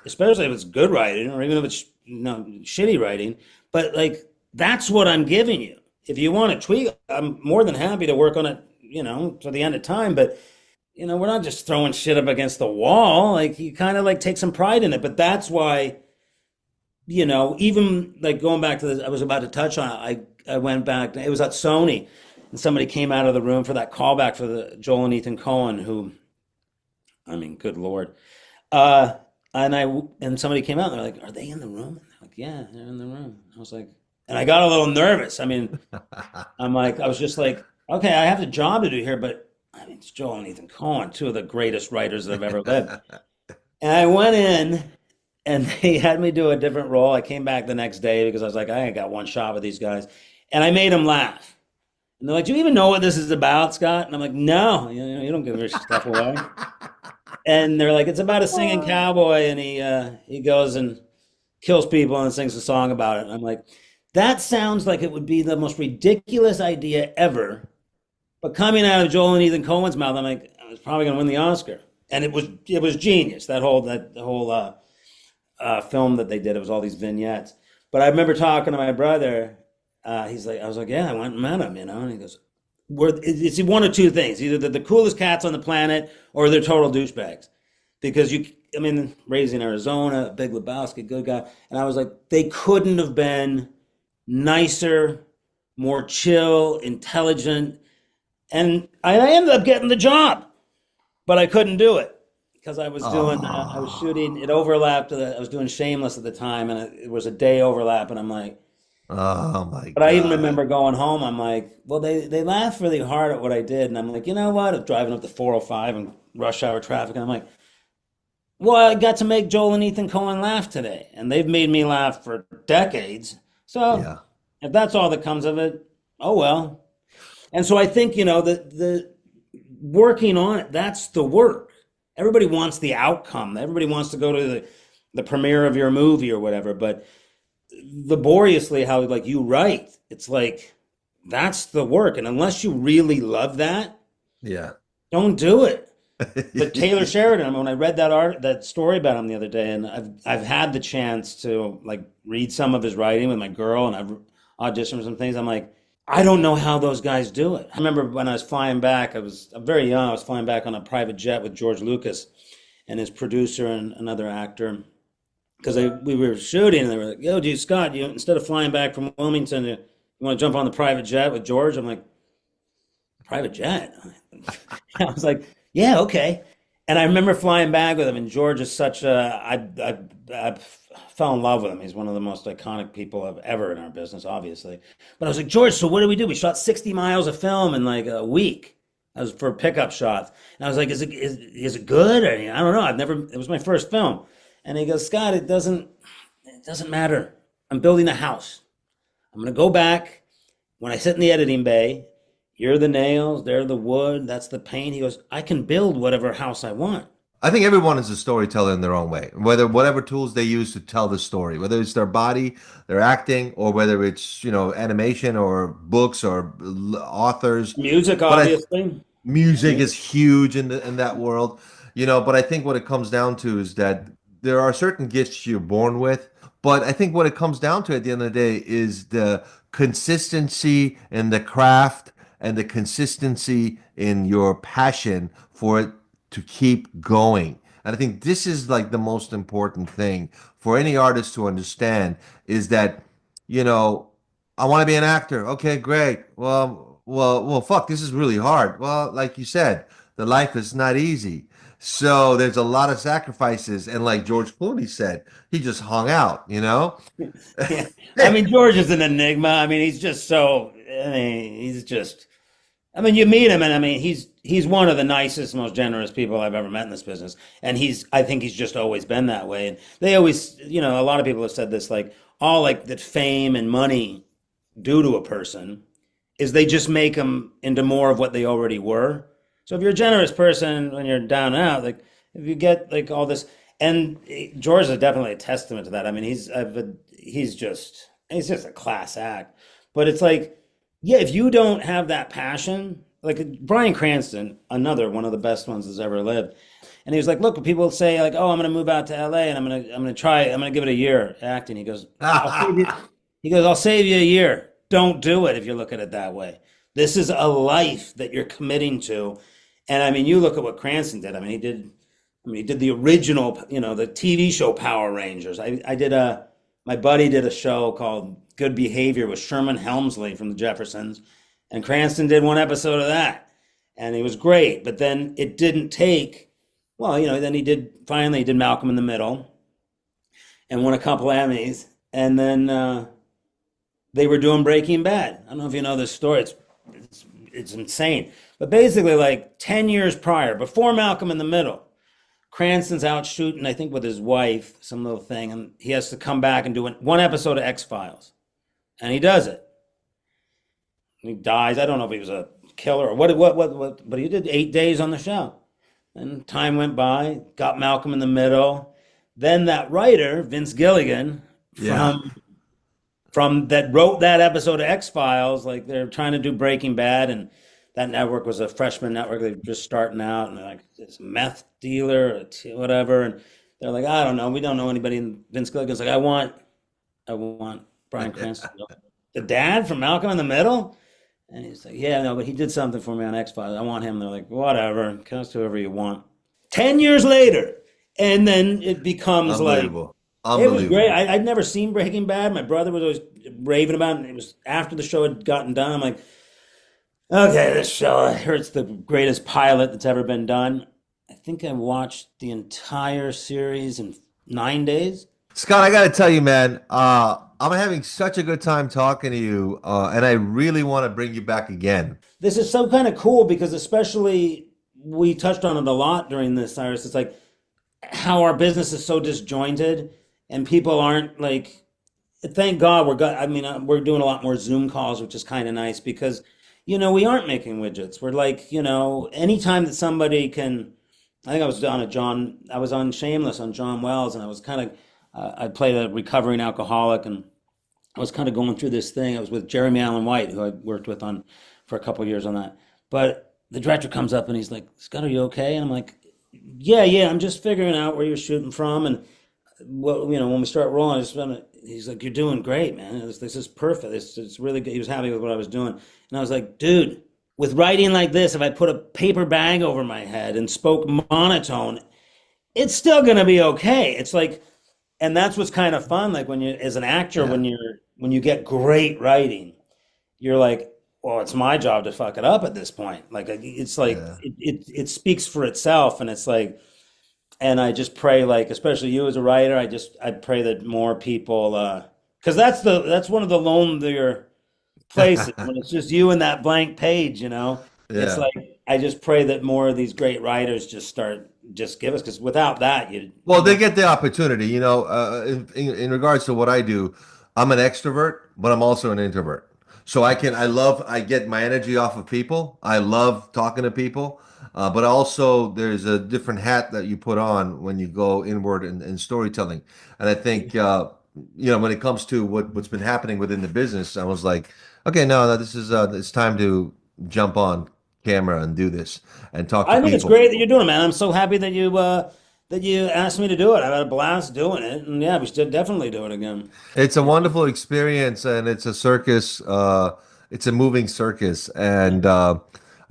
especially if it's good writing or even if it's shitty writing. But that's what I'm giving you. If you want to tweak, I'm more than happy to work on it, to the end of time. But we're not just throwing shit up against the wall. You kind of take some pride in it. But that's why. Even going back to this, I was about to touch on it. I went back, it was at Sony, and somebody came out of the room for that callback for the Joel and Ethan Cohen, who, I mean, good Lord. Uh, and somebody came out and they're like, are they in the room? And they're like, yeah, they're in the room. I was like, and I got a little nervous. I mean, I was just like, okay, I have a job to do here, but I mean, it's Joel and Ethan Cohen, 2 of the greatest writers that have ever lived. And I went in and they had me do a different role. I came back the next day because I was like, I ain't got one shot with these guys. And I made them laugh. And they're like, do you even know what this is about, Scott? And I'm like, no, you don't give your stuff away. And they're like, it's about a singing cowboy, and he goes and kills people and sings a song about it. And I'm like, that sounds like it would be the most ridiculous idea ever. But coming out of Joel and Ethan Cohen's mouth, I'm like, I was probably going to win the Oscar. And it was genius. That whole film that they did. It was all these vignettes. But I remember talking to my brother. He's like, I was like, yeah, I went and met him, And he goes, it's one of 2 things. Either they're the coolest cats on the planet or they're total douchebags. Because raised in Arizona, Big Lebowski, good guy. And I was like, they couldn't have been nicer, more chill, intelligent. And I ended up getting the job, but I couldn't do it because I was shooting, it overlapped, I was doing Shameless at the time, and it was a day overlap, and I'm like, Oh my but I even God. remember going home, I'm like, well, they laughed really hard at what I did, and I'm like, you know what? I'm driving up the 405 and rush hour traffic, and I'm like, well, I got to make Joel and Ethan Cohen laugh today, and they've made me laugh for decades. So Yeah. if that's all that comes of it, oh well. And so I think, the working on it, that's the work. Everybody wants the outcome. Everybody wants to go to the premiere of your movie or whatever, but laboriously how like you write, it's like that's the work. And unless you really love that, Yeah. don't do it. But Taylor Sheridan, I mean, when I read that story about him the other day, and I've had the chance to like read some of his writing with my girl, and I've auditioned for some things. I'm like, I don't know how those guys do it. I remember when I was flying back, I'm very young. I was flying back on a private jet with George Lucas and his producer and another actor, because we were shooting, and they were like, "Yo, dude, Scott, you instead of flying back from Wilmington, you want to jump on the private jet with George?" I'm like, "Private jet?" I was like, "Yeah, okay." And I remember flying back with him, and George is such a I fell in love with him. He's one of the most iconic people I've ever in our business, obviously. But I was like, George, so what do we do? We shot 60 miles of film in like a week. That was for pickup shots. And I was like, is it good? Or, I don't know. It was my first film. And he goes, Scott, it doesn't matter. I'm building a house. I'm gonna go back. When I sit in the editing bay, you're the nails, they're the wood, that's the paint. He goes, I can build whatever house I want. I think everyone is a storyteller in their own way, whatever tools they use to tell the story, whether it's their body, their acting, or whether it's, animation or books or authors. Music, But obviously. music is huge in that world, but I think what it comes down to is that there are certain gifts you're born with, but I think what it comes down to at the end of the day is the consistency in the craft and the consistency in your passion for it to keep going. And I think this is like the most important thing for any artist to understand is that, you know, I want to be an actor. Okay, great. Well, fuck, this is really hard. Well, like you said, the life is not easy. So there's a lot of sacrifices. And like George Clooney said, he just hung out. Yeah. I mean, George is an enigma. I mean, he's just so, I mean, you meet him, and I mean, he's one of the nicest, most generous people I've ever met in this business. And I think he's just always been that way. And they always, a lot of people have said this, like, all like that fame and money do to a person is they just make them into more of what they already were. So if you're a generous person when you're down and out, like if you get like all this, and George is definitely a testament to that. I mean, he's just a class act. But it's like, yeah, if you don't have that passion, like Bryan Cranston, another one of the best ones that's ever lived, and he was like, look, people say like, oh, I'm gonna move out to LA and I'm gonna give it a year acting. I'll save you a year. Don't do it if you look at it that way. This is a life that you're committing to. And I mean, you look at what Cranston did. He did the original, the TV show Power Rangers. My buddy did a show called Good Behavior with Sherman Hemsley from the Jeffersons, and Cranston did one episode of that, and it was great. But then it didn't take, well, then he did Malcolm in the Middle, and won a couple Emmys, and then they were doing Breaking Bad. I don't know if you know this story. It's insane. But basically, like 10 years prior, before Malcolm in the Middle, Cranston's out shooting, I think, with his wife, some little thing, and he has to come back and do one episode of X-Files. And he does it. He dies. I don't know if he was a killer or what, but he did 8 days on the show. And time went by, got Malcolm in the Middle. Then that writer, Vince Gilligan, Yeah. from that wrote that episode of X-Files, like they're trying to do Breaking Bad, and that network was a freshman network. They were just starting out, and they're like, it's a meth dealer, or whatever. And they're like, I don't know. We don't know anybody. And Vince Gilligan's like, I want Bryan Cranston. The dad from Malcolm in the Middle? And he's like, yeah, no, but he did something for me on X-Files. I want him. They're like, whatever. Cast whoever you want. 10 years later. And then it becomes like, Unbelievable. It was great. Unbelievable. I'd never seen Breaking Bad. My brother was always raving about it. And it was after the show had gotten done. I'm like, okay, this show, I heard it's the greatest pilot that's ever been done. I think I watched the entire series in 9 days. Scott, I got to tell you, man, I'm having such a good time talking to you, and I really want to bring you back again. This is so kind of cool because, especially, we touched on it a lot during this, Cyrus. It's like how our business is so disjointed and people aren't like, thank God I mean, we're doing a lot more Zoom calls, which is kind of nice because, we aren't making widgets. We're like, anytime that somebody can, I think I was on Shameless on John Wells, and I was kind of, I played a recovering alcoholic, and I was kind of going through this thing. I was with Jeremy Allen White, who I worked with on for a couple of years on that. But the director comes up and he's like, Scott, are you okay? And I'm like, yeah, yeah, I'm just figuring out where you're shooting from. And when we start rolling, he's like, you're doing great, man. This is perfect. It's really good. He was happy with what I was doing. And I was like, dude, with writing like this, if I put a paper bag over my head and spoke monotone, it's still gonna be okay. It's like, and that's what's kind of fun. Like when you, as an actor, Yeah. when you get great writing, you're like, well, it's my job to fuck it up at this point. Like it's like Yeah. it speaks for itself, and it's like, and I just pray, like, especially you as a writer, I pray that more people, because that's one of the lonelier places when it's just you and that blank page. It's Yeah. like I just pray that more of these great writers just give us, because without that, Well, they get the opportunity, in regards to what I do, I'm an extrovert, but I'm also an introvert. So I get my energy off of people. I love talking to people. But also there's a different hat that you put on when you go inward in storytelling. And I think, when it comes to what's been happening within the business, I was like, okay, no, this is, it's time to jump on camera and do this and talk to I think it's people. great that you're doing it, man. I'm so happy that you asked me to do it. I've had a blast doing it, and yeah, we should definitely do it again. It's a wonderful experience, and it's a circus. It's a moving circus, and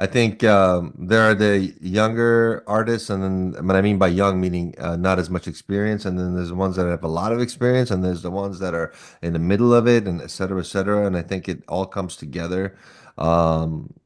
I think there are the younger artists, and then what I mean by young, meaning not as much experience, and then there's the ones that have a lot of experience, and there's the ones that are in the middle of it, and et cetera, et cetera. And I think it all comes together.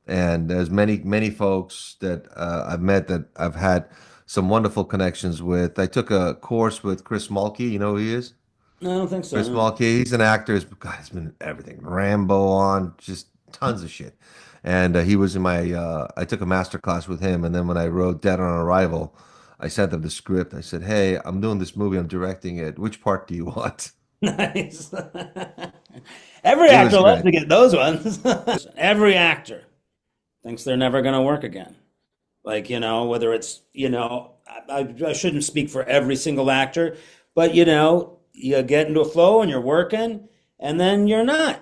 And there's many folks that I've met that I've had some wonderful connections with. I took a course with Chris Mulkey. You know who he is? No, I don't think so. Chris No. Mulkey, he's an actor. He's been in everything. Rambo on, just tons of shit. And he was in I took a master class with him. And then when I wrote Dead on Arrival, I sent him the script. I said, hey, I'm doing this movie. I'm directing it. Which part do you want? Nice. Every It was actor loves great. to get those ones. Every actor thinks they're never going to work again. Like, whether it's, I shouldn't speak for every single actor, but, you get into a flow and you're working, and then you're not.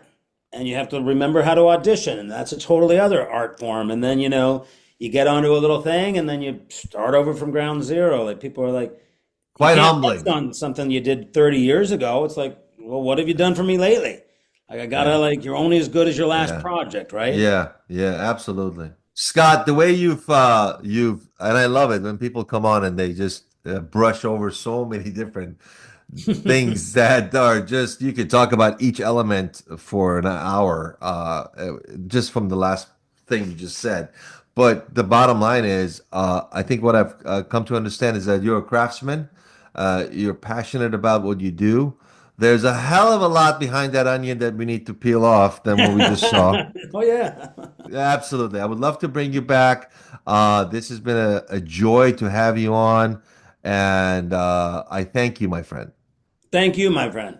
And you have to remember how to audition, and that's a totally other art form. And then, you get onto a little thing, and then you start over from ground zero. Like, people are like, you Quite can't rest humbling. on something you did 30 years ago. It's like, well, what have you done for me lately? Like, I gotta, Yeah. like, you're only as good as your last Yeah. project, right? Yeah. Yeah. Absolutely. Scott, the way and I love it when people come on and they just brush over so many different things that are just you could talk about each element for an hour just from the last thing you just said, but the bottom line is I think what I've come to understand is that you're a craftsman, you're passionate about what you do. There's a hell of a lot behind that onion that we need to peel off than what we just saw. Oh, yeah. Absolutely, I would love to bring you back. This has been a joy to have you on, and I thank you, my friend. Thank you, my friend.